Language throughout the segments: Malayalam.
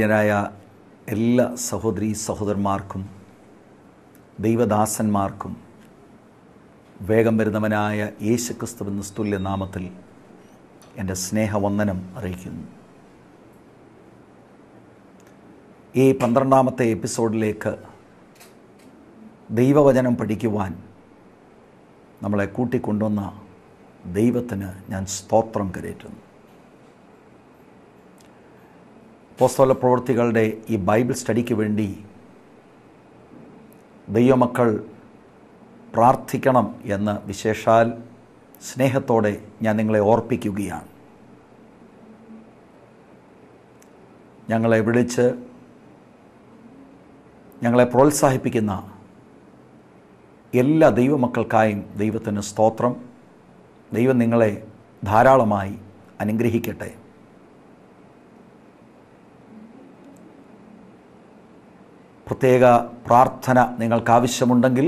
ബഹുമാന്യരായ എല്ലാ സഹോദരീ സഹോദരന്മാർക്കും ദൈവദാസന്മാർക്കും വേഗം വരുന്നവനായ യേശുക്രിസ്തുവിൻ നിസ്തുല്യ നാമത്തിൽ എൻ്റെ സ്നേഹവന്ദനം അറിയിക്കുന്നു. ഈ 12ാമത്തെ എപ്പിസോഡിലേക്ക് ദൈവവചനം പഠിക്കുവാൻ നമ്മളെ കൂട്ടിക്കൊണ്ടുവന്ന ദൈവത്തിന് ഞാൻ സ്തോത്രം കരേറ്റുന്നു. അപ്പോസ്തല പ്രവൃത്തികളുടെ ഈ ബൈബിൾ സ്റ്റഡിക്ക് വേണ്ടി ദൈവമക്കൾ പ്രാർത്ഥിക്കണം എന്ന് വിശേഷാൽ സ്നേഹത്തോടെ ഞാൻ നിങ്ങളെ ഓർപ്പിക്കുകയാണ്. ഞങ്ങളെ വിളിച്ച് ഞങ്ങളെ പ്രോത്സാഹിപ്പിക്കുന്ന എല്ലാ ദൈവമക്കൾക്കായും ദൈവത്തിന് സ്തോത്രം. ദൈവം നിങ്ങളെ ധാരാളമായി അനുഗ്രഹിക്കട്ടെ. പ്രത്യേക പ്രാർത്ഥന നിങ്ങൾക്കാവശ്യമുണ്ടെങ്കിൽ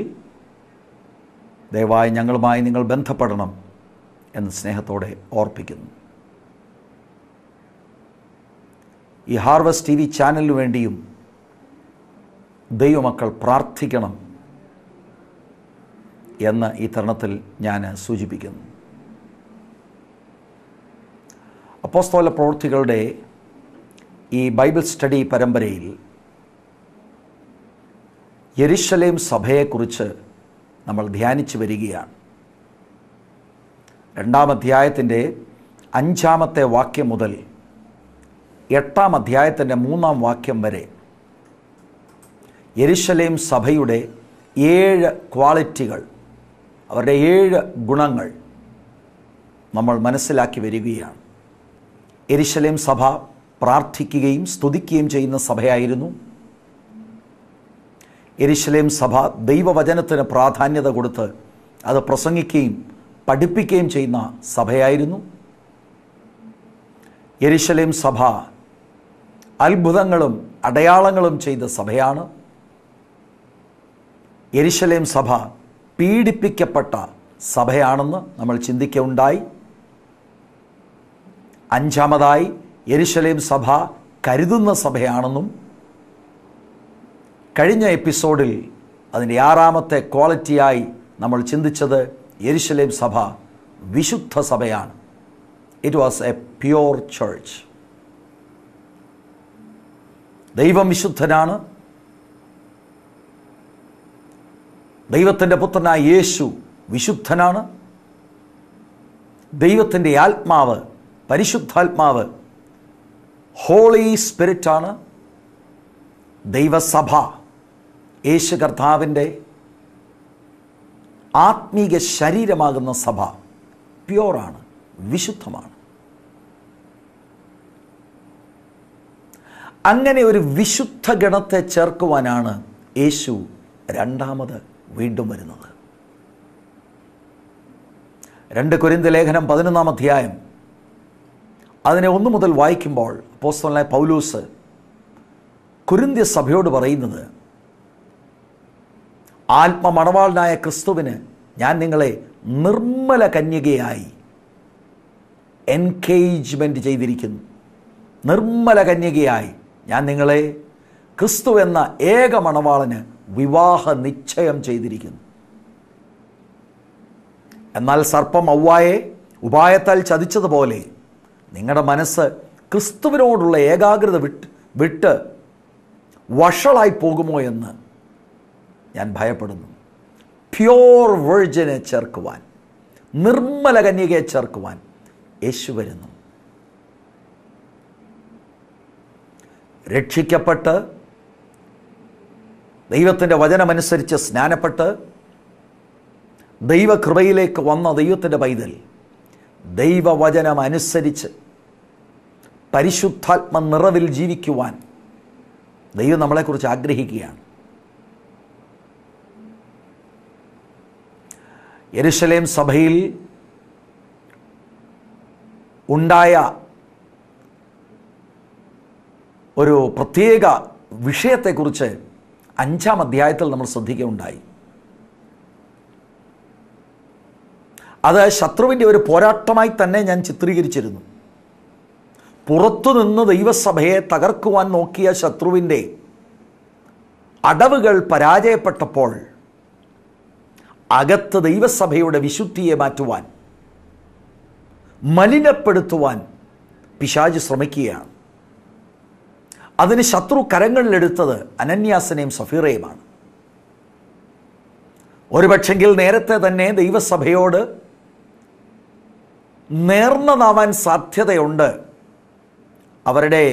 ദയവായി ഞങ്ങളുമായി നിങ്ങൾ ബന്ധപ്പെടണം എന്ന് സ്നേഹത്തോടെ ഓർപ്പിക്കുന്നു. ഈ ഹാർവസ്റ്റ് TV ചാനലിനു വേണ്ടിയും ദൈവമക്കൾ പ്രാർത്ഥിക്കണം എന്ന് ഈ തരുണത്തിൽ ഞാൻ സൂചിപ്പിക്കുന്നു. അപ്പോസ്തല പ്രവൃത്തികളുടെ ഈ ബൈബിൾ സ്റ്റഡി പരമ്പരയിൽ യെരുശലേം സഭയെക്കുറിച്ച് നമ്മൾ ധ്യാനിച്ചു വരികയാണ്. 2-ാം അധ്യായത്തിൻ്റെ 5-ാമത്തെ വാക്യം മുതൽ 8-ാം അധ്യായത്തിൻ്റെ 3-ാം വാക്യം വരെ യെരുശലേം സഭയുടെ 7 ക്വാളിറ്റികൾ, അവരുടെ 7 ഗുണങ്ങൾ നമ്മൾ മനസ്സിലാക്കി വരികയാണ്. യെരുശലേം സഭ പ്രാർത്ഥിക്കുകയും സ്തുതിക്കുകയും ചെയ്യുന്ന സഭയായിരുന്നു. യെരുശലേം സഭ ദൈവവചനത്തിന് പ്രാധാന്യത കൊടുത്ത് അത് പ്രസംഗിക്കുകയും പഠിപ്പിക്കുകയും ചെയ്യുന്ന സഭയായിരുന്നു. യെരുശലേം സഭ അത്ഭുതങ്ങളും അടയാളങ്ങളും ചെയ്ത സഭയാണ്. യെരുശലേം സഭ പീഡിപ്പിക്കപ്പെട്ട സഭയാണെന്ന് നമ്മൾ ചിന്തിക്കുകയുണ്ടായി. 5-ാമതായി യെരുശലേം സഭ കരുതുന്ന സഭയാണെന്നും കഴിഞ്ഞ എപ്പിസോഡിൽ അതിൻ്റെ 6-ാമത്തെ ക്വാളിറ്റിയായി നമ്മൾ ചിന്തിച്ചത് യെരുശലേം സഭ വിശുദ്ധ സഭയാണ്. It was A pure church. ദൈവം വിശുദ്ധനാണ്. ദൈവത്തിൻ്റെ പുത്രനായ യേശു വിശുദ്ധനാണ്. ദൈവത്തിൻ്റെ ആത്മാവ്, പരിശുദ്ധാത്മാവ്, ഹോളി സ്പിരിറ്റാണ്. ദൈവസഭ യേശു കർത്താവിൻ്റെ ആത്മീക ശരീരമാകുന്ന സഭ പ്യുവറാണ്, വിശുദ്ധമാണ്. അങ്ങനെ ഒരു വിശുദ്ധ ഗണത്തെ ചേർക്കുവാനാണ് യേശു 2ാമത് വീണ്ടും വരുന്നത്. 2 കൊരിന്ത്യർ ലേഖനം 11-ാം അധ്യായം അതിനെ 1 മുതൽ വായിക്കുമ്പോൾ അപ്പോസ്തലനായ പൗലോസ് കൊരിന്ത്യ സഭയോട് പറയുന്നത്, ആത്മമണവാളനായ ക്രിസ്തുവിന് ഞാൻ നിങ്ങളെ നിർമ്മല കന്യകയായി എൻഗേജ്മെൻറ്റ് ചെയ്തിരിക്കുന്നു. നിർമ്മല കന്യകയായി ഞാൻ നിങ്ങളെ ക്രിസ്തു എന്ന ഏക മണവാളന് വിവാഹ നിശ്ചയം ചെയ്തിരിക്കുന്നു. എന്നാൽ സർപ്പം ഔവായെ ഉപായത്താൽ ചതിച്ചതുപോലെ നിങ്ങളുടെ മനസ്സ് ക്രിസ്തുവിനോടുള്ള ഏകാഗ്രത വിട്ട് വഷളായി പോകുമോ എന്ന് ഞാൻ ഭയപ്പെടുന്നു. പ്യോർ വെർജിനെ ചേർക്കുവാൻ, നിർമ്മല കന്യകയെ ചേർക്കുവാൻ യേശു വരുന്നു. രക്ഷിക്കപ്പെട്ട് ദൈവത്തിൻ്റെ വചനമനുസരിച്ച് സ്നാനപ്പെട്ട് ദൈവകൃപയിലേക്ക് വന്ന ദൈവത്തിൻ്റെ പൈതൽ ദൈവവചനം അനുസരിച്ച് പരിശുദ്ധാത്മ നിറവിൽ ജീവിക്കുവാൻ ദൈവം നമ്മളെക്കുറിച്ച് ആഗ്രഹിക്കുകയാണ്. യെരുശലേം സഭയിൽ ഉണ്ടായ ഒരു പ്രത്യേക വിഷയത്തെക്കുറിച്ച് 5-ാം അധ്യായത്തിൽ നമ്മൾ ശ്രദ്ധിക്കുകയുണ്ടായി. അത് ശത്രുവിൻ്റെ ഒരു പോരാട്ടമായി തന്നെ ഞാൻ ചിത്രീകരിച്ചിരുന്നു. പുറത്തുനിന്ന് ദൈവസഭയെ തകർക്കുവാൻ നോക്കിയ ശത്രുവിൻ്റെ അടവുകൾ പരാജയപ്പെട്ടപ്പോൾ അകത്ത് ദൈവസഭയുടെ വിശുദ്ധിയെ മാറ്റുവാൻ, മലിനപ്പെടുത്തുവാൻ പിശാച് ശ്രമിക്കുകയാണ്. അതിന് ശത്രു കരങ്ങളിലെടുത്തത് അനന്യാസിനെയും സഫീറയുമാണ്. ഒരുപക്ഷെങ്കിൽ നേരത്തെ തന്നെ ദൈവസഭയോട് നേർന്നതാവാൻ സാധ്യതയുണ്ട്. അവരുടെ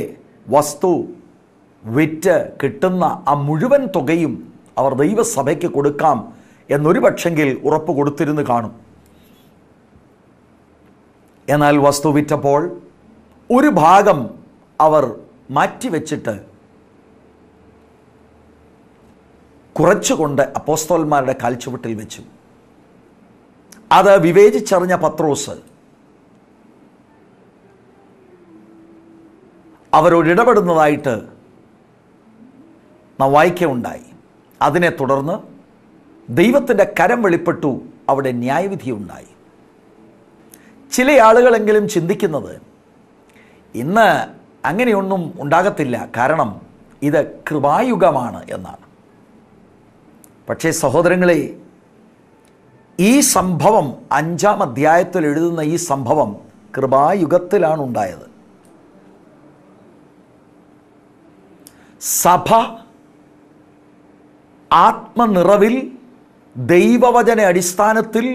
വസ്തു വിറ്റ് കിട്ടുന്ന ആ മുഴുവൻ തുകയും അവർ ദൈവസഭയ്ക്ക് കൊടുക്കാം എന്നൊരു പക്ഷെങ്കിൽ ഉറപ്പ് കൊടുത്തിരുന്ന് കാണും. എന്നാൽ വസ്തു വിറ്റപ്പോൾ ഒരു ഭാഗം അവർ മാറ്റിവെച്ചിട്ട് കുറച്ചുകൊണ്ട് അപ്പോസ്തലന്മാരുടെ കാൽച്ചുവട്ടിൽ വെച്ചു. അത് വിവേചിച്ചറിഞ്ഞ പത്രോസ് അവരോടിടപെടുന്നതായിട്ട് നാം വായിക്കുകയുണ്ടായി. അതിനെ തുടർന്ന് ദൈവത്തിൻ്റെ കരം വെളിപ്പെട്ടു, അവിടെ ന്യായവിധി ഉണ്ടായി. ചില ആളുകളെങ്കിലും ചിന്തിക്കുന്നത് ഇന്ന് അങ്ങനെയൊന്നും ഉണ്ടാകത്തില്ല, കാരണം ഇത് കൃപായുഗമാണ് എന്നാണ്. പക്ഷേ സഹോദരങ്ങളെ, ഈ സംഭവം 5-ാം അധ്യായത്തിൽ എഴുതുന്ന ഈ സംഭവം കൃപായുഗത്തിലാണ് ഉണ്ടായത്. സഭ ആത്മനിറവിൽ ദൈവവചന അടിസ്ഥാനത്തിൽ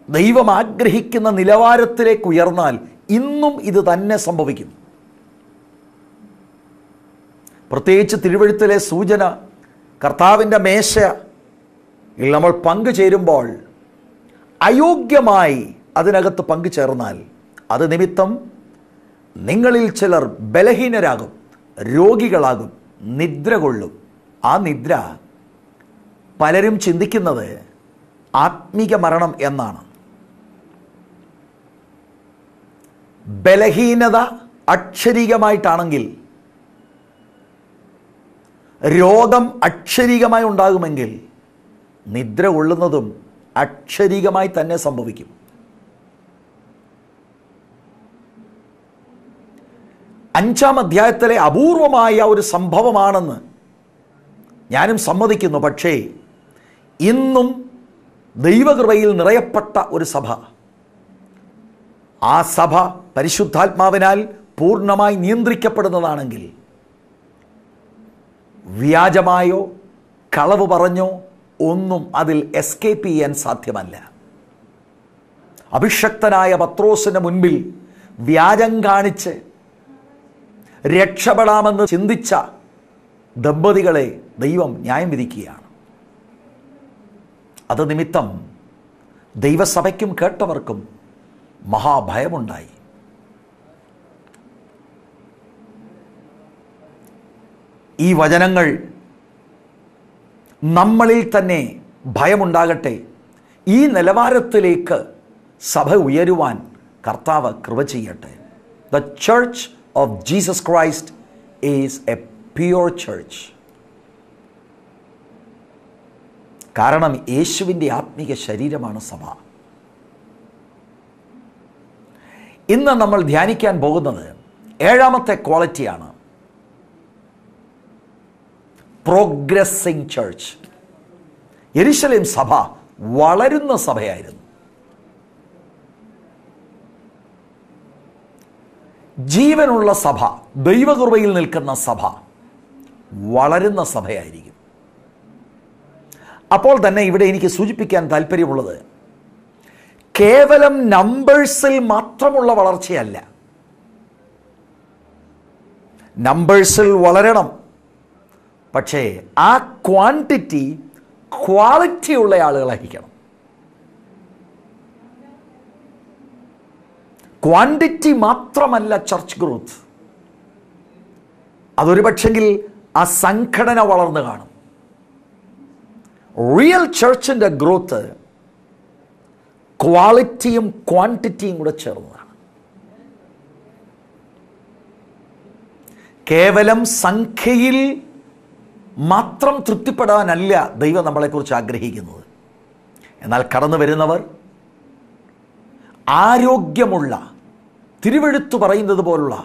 ദൈവം ആഗ്രഹിക്കുന്ന നിലവാരത്തിലേക്ക് ഉയർന്നാൽ ഇന്നും ഇത് തന്നെ സംഭവിക്കും. പ്രത്യേകിച്ച് തിരുവെഴുത്തിലെ സൂചന, കർത്താവിൻ്റെ മേശയിൽ നമ്മൾ പങ്കുചേരുമ്പോൾ അയോഗ്യമായി അതിനകത്ത് പങ്കുചേർന്നാൽ അത് നിമിത്തം നിങ്ങളിൽ ചിലർ ബലഹീനരാകും, രോഗികളാകും, നിദ്ര കൊള്ളും. ആ നിദ്ര പലരും ചിന്തിക്കുന്നത് ആത്മീക മരണം എന്നാണ്. ബലഹീനത അക്ഷരികമായിട്ടാണെങ്കിൽ, രോഗം അക്ഷരികമായി ഉണ്ടാകുമെങ്കിൽ നിദ്ര കൊള്ളുന്നതും അക്ഷരികമായി തന്നെ സംഭവിക്കും. അഞ്ചാം അധ്യായത്തിലെ അപൂർവമായ ഒരു സംഭവമാണെന്ന് ഞാനും സമ്മതിക്കുന്നു. പക്ഷേ ഇന്നും ദൈവകൃപയിൽ നിറയപ്പെട്ട ഒരു സഭ, ആ സഭ പരിശുദ്ധാത്മാവിനാൽ പൂർണ്ണമായി നിയന്ത്രിക്കപ്പെടുന്നതാണെങ്കിൽ വ്യാജമായോ കളവ് പറഞ്ഞോ ഒന്നും അതിൽ എസ്കേപ്പ് ചെയ്യാൻ സാധ്യമല്ല. അഭിഷക്തനായ പത്രോസിൻ്റെ മുൻപിൽ വ്യാജം കാണിച്ച് രക്ഷപ്പെടാമെന്ന് ചിന്തിച്ച ദമ്പതികളെ ദൈവം ന്യായം വിധിക്കുകയാണ്. അത് നിമിത്തം ദൈവസഭയ്ക്കും കേട്ടവർക്കും മഹാഭയമുണ്ടായി. ഈ വചനങ്ങൾ നമ്മളിൽ തന്നെ ഭയമുണ്ടാകട്ടെ. ഈ നിലവാരത്തിലേക്ക് സഭ ഉയരുവാൻ കർത്താവ് കൃപ ചെയ്യട്ടെ. The church of Jesus Christ is A pure church. കാരണം യേശുവിൻ്റെ ആത്മീക ശരീരമാണ് സഭ. ഇന്ന് നമ്മൾ ധ്യാനിക്കാൻ പോകുന്നത് 7ാമത്തെ ക്വാളിറ്റിയാണ്, പ്രോഗ്രസ്സിംഗ് ചർച്ച്. യെരുശലേം സഭ വളരുന്ന സഭയായിരുന്നു. ജീവനുള്ള സഭ, ദൈവകൃപയിൽ നിൽക്കുന്ന സഭ വളരുന്ന സഭയായിരിക്കും. അപ്പോൾ തന്നെ ഇവിടെ എനിക്ക് സൂചിപ്പിക്കാൻ താല്പര്യമുള്ളത് കേവലം നമ്പേഴ്സിൽ മാത്രമുള്ള വളർച്ചയല്ല. നമ്പേഴ്സിൽ വളരണം, പക്ഷേ ആ ക്വാണ്ടിറ്റി ക്വാളിറ്റി ഉള്ള ആളുകളായിരിക്കണം. ക്വാണ്ടിറ്റി മാത്രമല്ല ചർച്ച് ഗ്രോത്ത്. അതൊരു പക്ഷെങ്കിൽ ആ സംഘടന വളർന്നു കാണും. റിയൽ ചർച്ചിൻ്റെ ഗ്രോത്ത് ക്വാളിറ്റിയും ക്വാണ്ടിറ്റിയും കൂടെ ചേർന്നതാണ്. കേവലം സംഖ്യയിൽ മാത്രം തൃപ്തിപ്പെടാനല്ല ദൈവം നമ്മളെക്കുറിച്ച് ആഗ്രഹിക്കുന്നത്. എന്നാൽ കടന്നു വരുന്നവർ ആരോഗ്യമുള്ള, തിരുവെഴുത്ത് പറയുന്നത് പോലുള്ള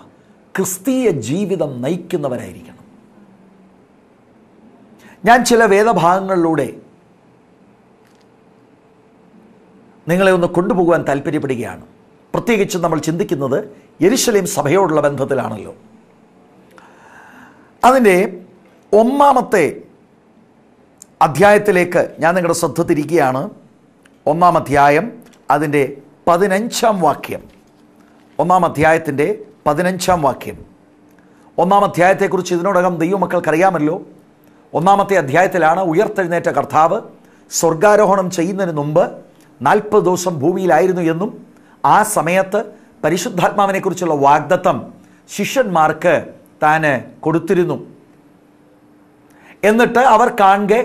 ക്രിസ്തീയ ജീവിതം നയിക്കുന്നവരായിരിക്കണം. ഞാൻ ചില വേദഭാഗങ്ങളിലൂടെ നിങ്ങളെ ഒന്ന് കൊണ്ടുപോകുവാൻ താല്പര്യപ്പെടുകയാണ്. പ്രത്യേകിച്ച് നമ്മൾ ചിന്തിക്കുന്നത് യെരുശലേം സഭയോടുള്ള ബന്ധത്തിലാണല്ലോ. അതിൻ്റെ 1-ാമത്തെ അധ്യായത്തിലേക്ക് ഞാൻ നിങ്ങളുടെ ശ്രദ്ധ തിരിക്കുകയാണ്. 1-ാം അധ്യായം അതിൻ്റെ 15-ാം വാക്യം. 1-ാം അധ്യായത്തിൻ്റെ 15-ാം വാക്യം. 1-ാം അധ്യായത്തെക്കുറിച്ച് ഇതിനോടകം ദൈവമക്കൾക്കറിയാമല്ലോ. 1-ാമത്തെ അധ്യായത്തിലാണ് ഉയർത്തെഴുന്നേറ്റ കർത്താവ് സ്വർഗാരോഹണം ചെയ്യുന്നതിന് മുമ്പ് 40 ദിവസം ഭൂമിയിലായിരുന്നു എന്നും ആ സമയത്ത് പരിശുദ്ധാത്മാവിനെക്കുറിച്ചുള്ള വാഗ്ദത്തം ശിഷ്യന്മാർക്ക് താൻ കൊടുത്തിരുന്നു. എന്നിട്ട് അവർ കാണെ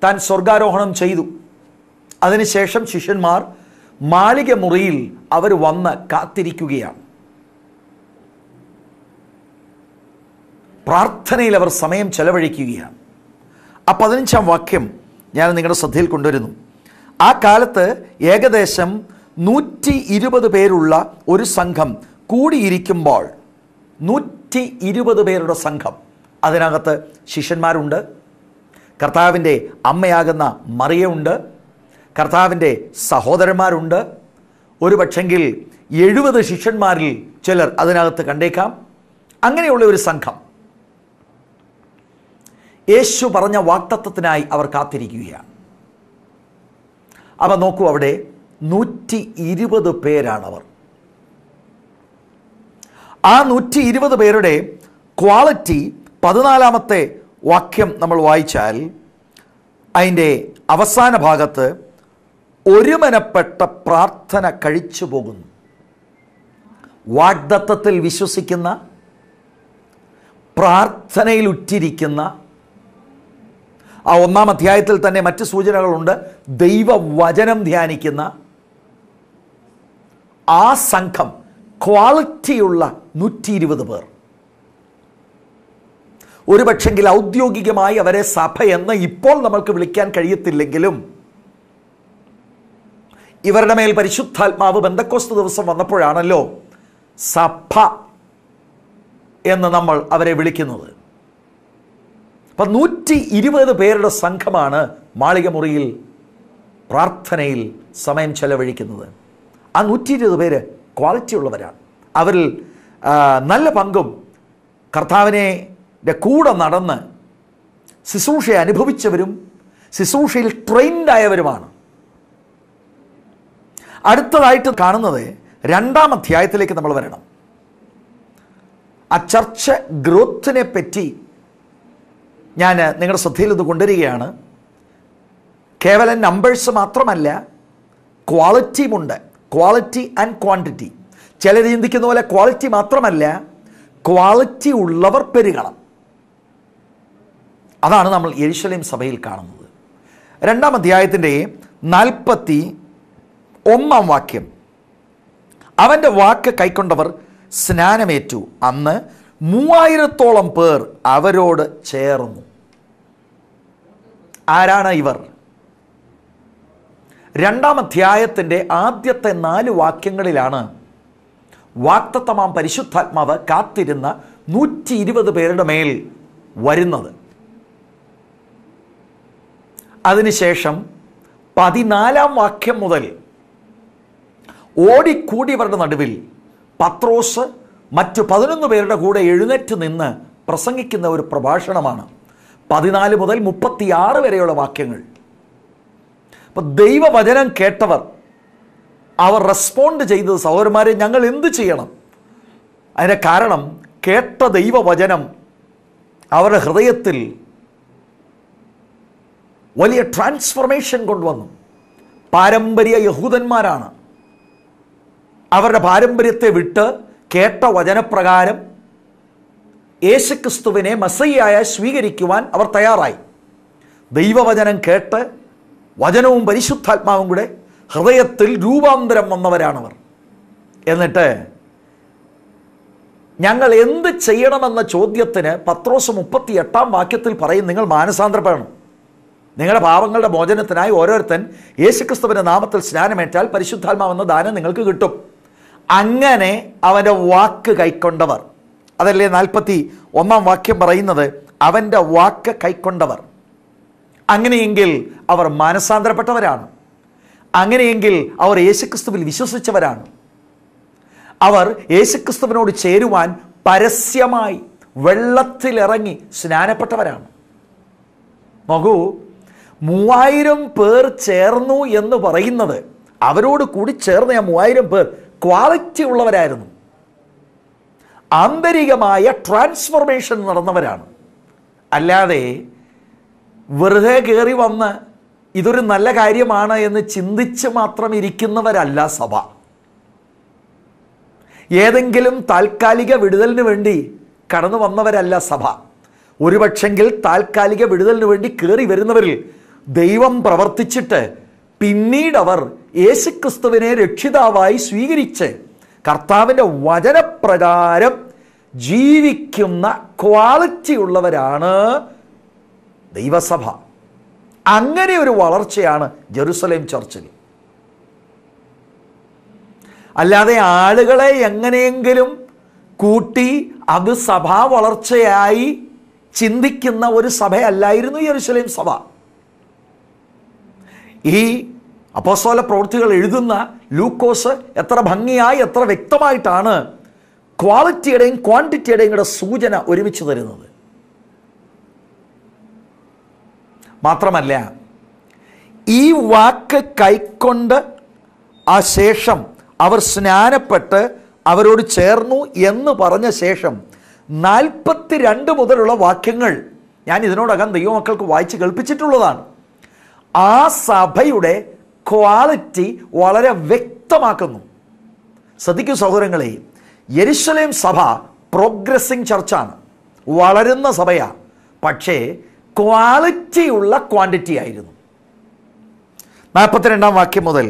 താൻ സ്വർഗാരോഹണം ചെയ്തു. അതിനുശേഷം ശിഷ്യന്മാർ മാളിക മുറിയിൽ അവർ വന്ന് കാത്തിരിക്കുകയാണ്. പ്രാർത്ഥനയിൽ അവർ സമയം ചെലവഴിക്കുകയാണ്. ആ 15-ാം വാക്യം ഞാൻ നിങ്ങളുടെ ശ്രദ്ധയിൽ കൊണ്ടുവരുന്നു. ആ കാലത്ത് ഏകദേശം 120 പേരുള്ള ഒരു സംഘം കൂടിയിരിക്കുമ്പോൾ, 120 പേരുടെ സംഘം, അതിനകത്ത് ശിഷ്യന്മാരുണ്ട്, കർത്താവിൻ്റെ അമ്മയാകുന്ന മറിയയുണ്ട്, കർത്താവിൻ്റെ സഹോദരന്മാരുണ്ട്, ഒരു പക്ഷെങ്കിൽ 70 ശിഷ്യന്മാരിൽ ചിലർ അതിനകത്ത് കണ്ടേക്കാം. അങ്ങനെയുള്ള ഒരു സംഘം യേശു പറഞ്ഞ വാഗ്ദത്തത്തിനായി അവർ കാത്തിരിക്കുകയാണ്. അപ്പം നോക്കൂ, അവിടെ 120 പേരാണവർ. ആ 120 പേരുടെ ക്വാളിറ്റി 14-ാമത്തെ വാക്യം നമ്മൾ വായിച്ചാൽ അതിൻ്റെ അവസാന ഭാഗത്ത് ഒരുമനപ്പെട്ട പ്രാർത്ഥന കഴിച്ചു പോകുന്നു. വാഗ്ദത്തത്തിൽ വിശ്വസിക്കുന്ന, പ്രാർത്ഥനയിൽ ഉറ്റിരിക്കുന്ന, ആ 1-ാം അധ്യായത്തിൽ തന്നെ മറ്റ് സൂചനകളുണ്ട്, ദൈവവചനം ധ്യാനിക്കുന്ന ആ സംഘം, ക്വാളിറ്റിയുള്ള 120 പേർ. ഒരു പക്ഷെങ്കിൽ ഔദ്യോഗികമായി അവരെ സഭ എന്ന് ഇപ്പോൾ നമ്മൾക്ക് വിളിക്കാൻ കഴിയത്തില്ലെങ്കിലും ഇവരുടെ മേൽ പരിശുദ്ധാത്മാവ് പെന്തക്കോസ്ത് ദിവസം വന്നപ്പോഴാണല്ലോ സഭ എന്ന് നമ്മൾ അവരെ വിളിക്കുന്നത്. അപ്പം 120 പേരുടെ സംഘമാണ് മാളിക മുറിയിൽ പ്രാർത്ഥനയിൽ സമയം ചെലവഴിക്കുന്നത്. ആ 120 പേര് ക്വാളിറ്റി ഉള്ളവരാണ്. അവരിൽ നല്ല പങ്കും കർത്താവിനെ കൂടെ നടന്ന് ശുശ്രൂഷയെ അനുഭവിച്ചവരും ശുശ്രൂഷയിൽ ട്രെയിൻഡായവരുമാണ്. അടുത്തതായിട്ട് കാണുന്നത് 2-ാം അധ്യായത്തിലേക്ക് നമ്മൾ വരണം. ആ ചർച്ച് ഗ്രോത്തിനെ പറ്റി ഞാൻ നിങ്ങളുടെ ശ്രദ്ധയിൽ ഇത് കൊണ്ടുവരികയാണ്. കേവലം നമ്പേഴ്സ് മാത്രമല്ല, ക്വാളിറ്റിയുമുണ്ട്. Quality and quantity. ചിലർ ചിന്തിക്കുന്ന പോലെ ക്വാളിറ്റി മാത്രമല്ല, ക്വാളിറ്റി ഉള്ളവർ പെരുകണം. അതാണ് നമ്മൾ യെരുശലേം സഭയിൽ കാണുന്നത്. 2-ാം അധ്യായത്തിൻ്റെ 41-ാം വാക്യം. അവൻ്റെ വാക്ക് കൈക്കൊണ്ടവർ സ്നാനമേറ്റു. അന്ന് 3000-ഓളം പേർ അവരോട് ചേർന്നു. ആരാണ് ഇവർ? 2-ാം അധ്യായത്തിൻ്റെ ആദ്യത്തെ 4 വാക്യങ്ങളിലാണ് വാഗ്ദത്തമാം പരിശുദ്ധാത്മാവ് കാത്തിരുന്ന 120 പേരുടെ മേൽ വരുന്നത്. അതിനുശേഷം 14-ാം വാക്യം മുതൽ ഓടിക്കൂടിയവരുടെ നടുവിൽ പത്രോസ് മറ്റു 11 പേരുടെ കൂടെ എഴുന്നേറ്റ് നിന്ന് പ്രസംഗിക്കുന്ന ഒരു പ്രഭാഷണമാണ്. 14 മുതൽ 36 വരെയുള്ള വാക്യങ്ങൾ. അപ്പം ദൈവവചനം കേട്ടവർ അവർ റെസ്പോണ്ട് ചെയ്തത്, സഹോദരന്മാരെ ഞങ്ങൾ എന്ത് ചെയ്യണം? അതിൻ്റെ കാരണം കേട്ട ദൈവവചനം അവരുടെ ഹൃദയത്തിൽ വലിയ ട്രാൻസ്ഫർമേഷൻ കൊണ്ടുവന്നു. പാരമ്പര്യ യഹൂദന്മാരാണ്. അവരുടെ പാരമ്പര്യത്തെ വിട്ട് കേട്ട വചനപ്രകാരം യേശുക്രിസ്തുവിനെ മെസ്സയ്യായ സ്വീകരിക്കുവാൻ അവർ തയ്യാറായി. ദൈവവചനം കേട്ട് വചനവും പരിശുദ്ധാത്മാവും കൂടെ ഹൃദയത്തിൽ രൂപാന്തരം വന്നവരാണവർ. എന്നിട്ട് ഞങ്ങൾ എന്ത് ചെയ്യണമെന്ന ചോദ്യത്തിന് പത്രോസ് 38-ാം വാക്യത്തിൽ പറയും, നിങ്ങൾ മാനസാന്തരപ്പെടണം. നിങ്ങളുടെ പാപങ്ങളുടെ മോചനത്തിനായി ഓരോരുത്തൻ യേശുക്രിസ്തുവിൻ്റെ നാമത്തിൽ സ്നാനമേറ്റാൽ പരിശുദ്ധാത്മാവെന്ന ദാനം നിങ്ങൾക്ക് കിട്ടും. അങ്ങനെ അവൻ്റെ വാക്ക് കൈക്കൊണ്ടവർ. അതല്ലേ 41 വാക്യം പറയുന്നത്, അവൻ്റെ വാക്ക് കൈക്കൊണ്ടവർ. അങ്ങനെയെങ്കിൽ അവർ മാനസാന്തരപ്പെട്ടവരാണ്. അങ്ങനെയെങ്കിൽ അവർ യേശുക്രിസ്തുവിൽ വിശ്വസിച്ചവരാണ്. അവർ യേശുക്രിസ്തുവിനോട് ചേരുവാൻ പരസ്യമായി വെള്ളത്തിലിറങ്ങി സ്നാനപ്പെട്ടവരാണ്. നോക്കൂ, 3000 പേർ ചേർന്നു എന്ന് പറയുന്നത്, അവരോട് കൂടി ചേർന്ന 3000 പേർ ക്വാളിറ്റി ഉള്ളവരായിരുന്നു. ആന്തരികമായ ട്രാൻസ്ഫോർമേഷൻ നടന്നവരാണ്. അല്ലാതെ വെറുതെ കയറി വന്ന് ഇതൊരു നല്ല കാര്യമാണ് എന്ന് ചിന്തിച്ച് മാത്രം ഇരിക്കുന്നവരല്ല സഭ. ഏതെങ്കിലും താൽക്കാലിക വിടുതലിന് വേണ്ടി കടന്നു വന്നവരല്ല സഭ. ഒരുപക്ഷെങ്കിൽ താൽക്കാലിക വിടുതലിന് വേണ്ടി കയറി വരുന്നവരിൽ ദൈവം പ്രവർത്തിച്ചിട്ട് പിന്നീട് അവർ യേശുക്രിസ്തുവിനെ രക്ഷിതാവായി സ്വീകരിച്ച് കർത്താവിൻ്റെ വചനപ്രകാരം ജീവിക്കുന്ന ക്വാളിറ്റി ഉള്ളവരാണ് ദൈവസഭ. അങ്ങനെ ഒരു വളർച്ചയാണ് ജെറുസലേം ചർച്ചിൽ. അല്ലാതെ ആളുകളെ എങ്ങനെയെങ്കിലും കൂട്ടി അത് സഭാ വളർച്ചയായി ചിന്തിക്കുന്ന ഒരു സഭയല്ലായിരുന്നു യെരുശലേം സഭ. ഈ അപ്പോസ്തല പ്രവൃത്തികൾ എഴുതുന്ന ലൂക്കോസ് എത്ര ഭംഗിയായി, എത്ര വ്യക്തമായിട്ടാണ് ക്വാളിറ്റിയുടെയും ക്വാണ്ടിറ്റിയുടെയും കൂടെ സൂചന ഒരുമിച്ച് തരുന്നത്. മാത്രമല്ല, ഈ വാക്ക് കൈക്കൊണ്ട് ആ ശേഷം അവർ സ്നാനപ്പെട്ട് അവരോട് ചേർന്നു എന്ന് പറഞ്ഞ ശേഷം 42 മുതലുള്ള വാക്യങ്ങൾ ഞാൻ ഇതിനോടകം ദൈവമക്കൾക്ക് വായിച്ച് കേൾപ്പിച്ചിട്ടുള്ളതാണ്. ആ സഭയുടെ ക്വാളിറ്റി വളരെ വ്യക്തമാക്കുന്നു. ശ്രദ്ധിക്കൂ സഹോദരങ്ങളെ, യെരുശലേം സഭ പ്രോഗ്രസിംഗ് ചർച്ചാണ്, വളരുന്ന സഭയാണ്. പക്ഷേ ക്വാളിറ്റിയുള്ള ക്വാണ്ടിറ്റി ആയിരുന്നു. 42 വാക്യം മുതൽ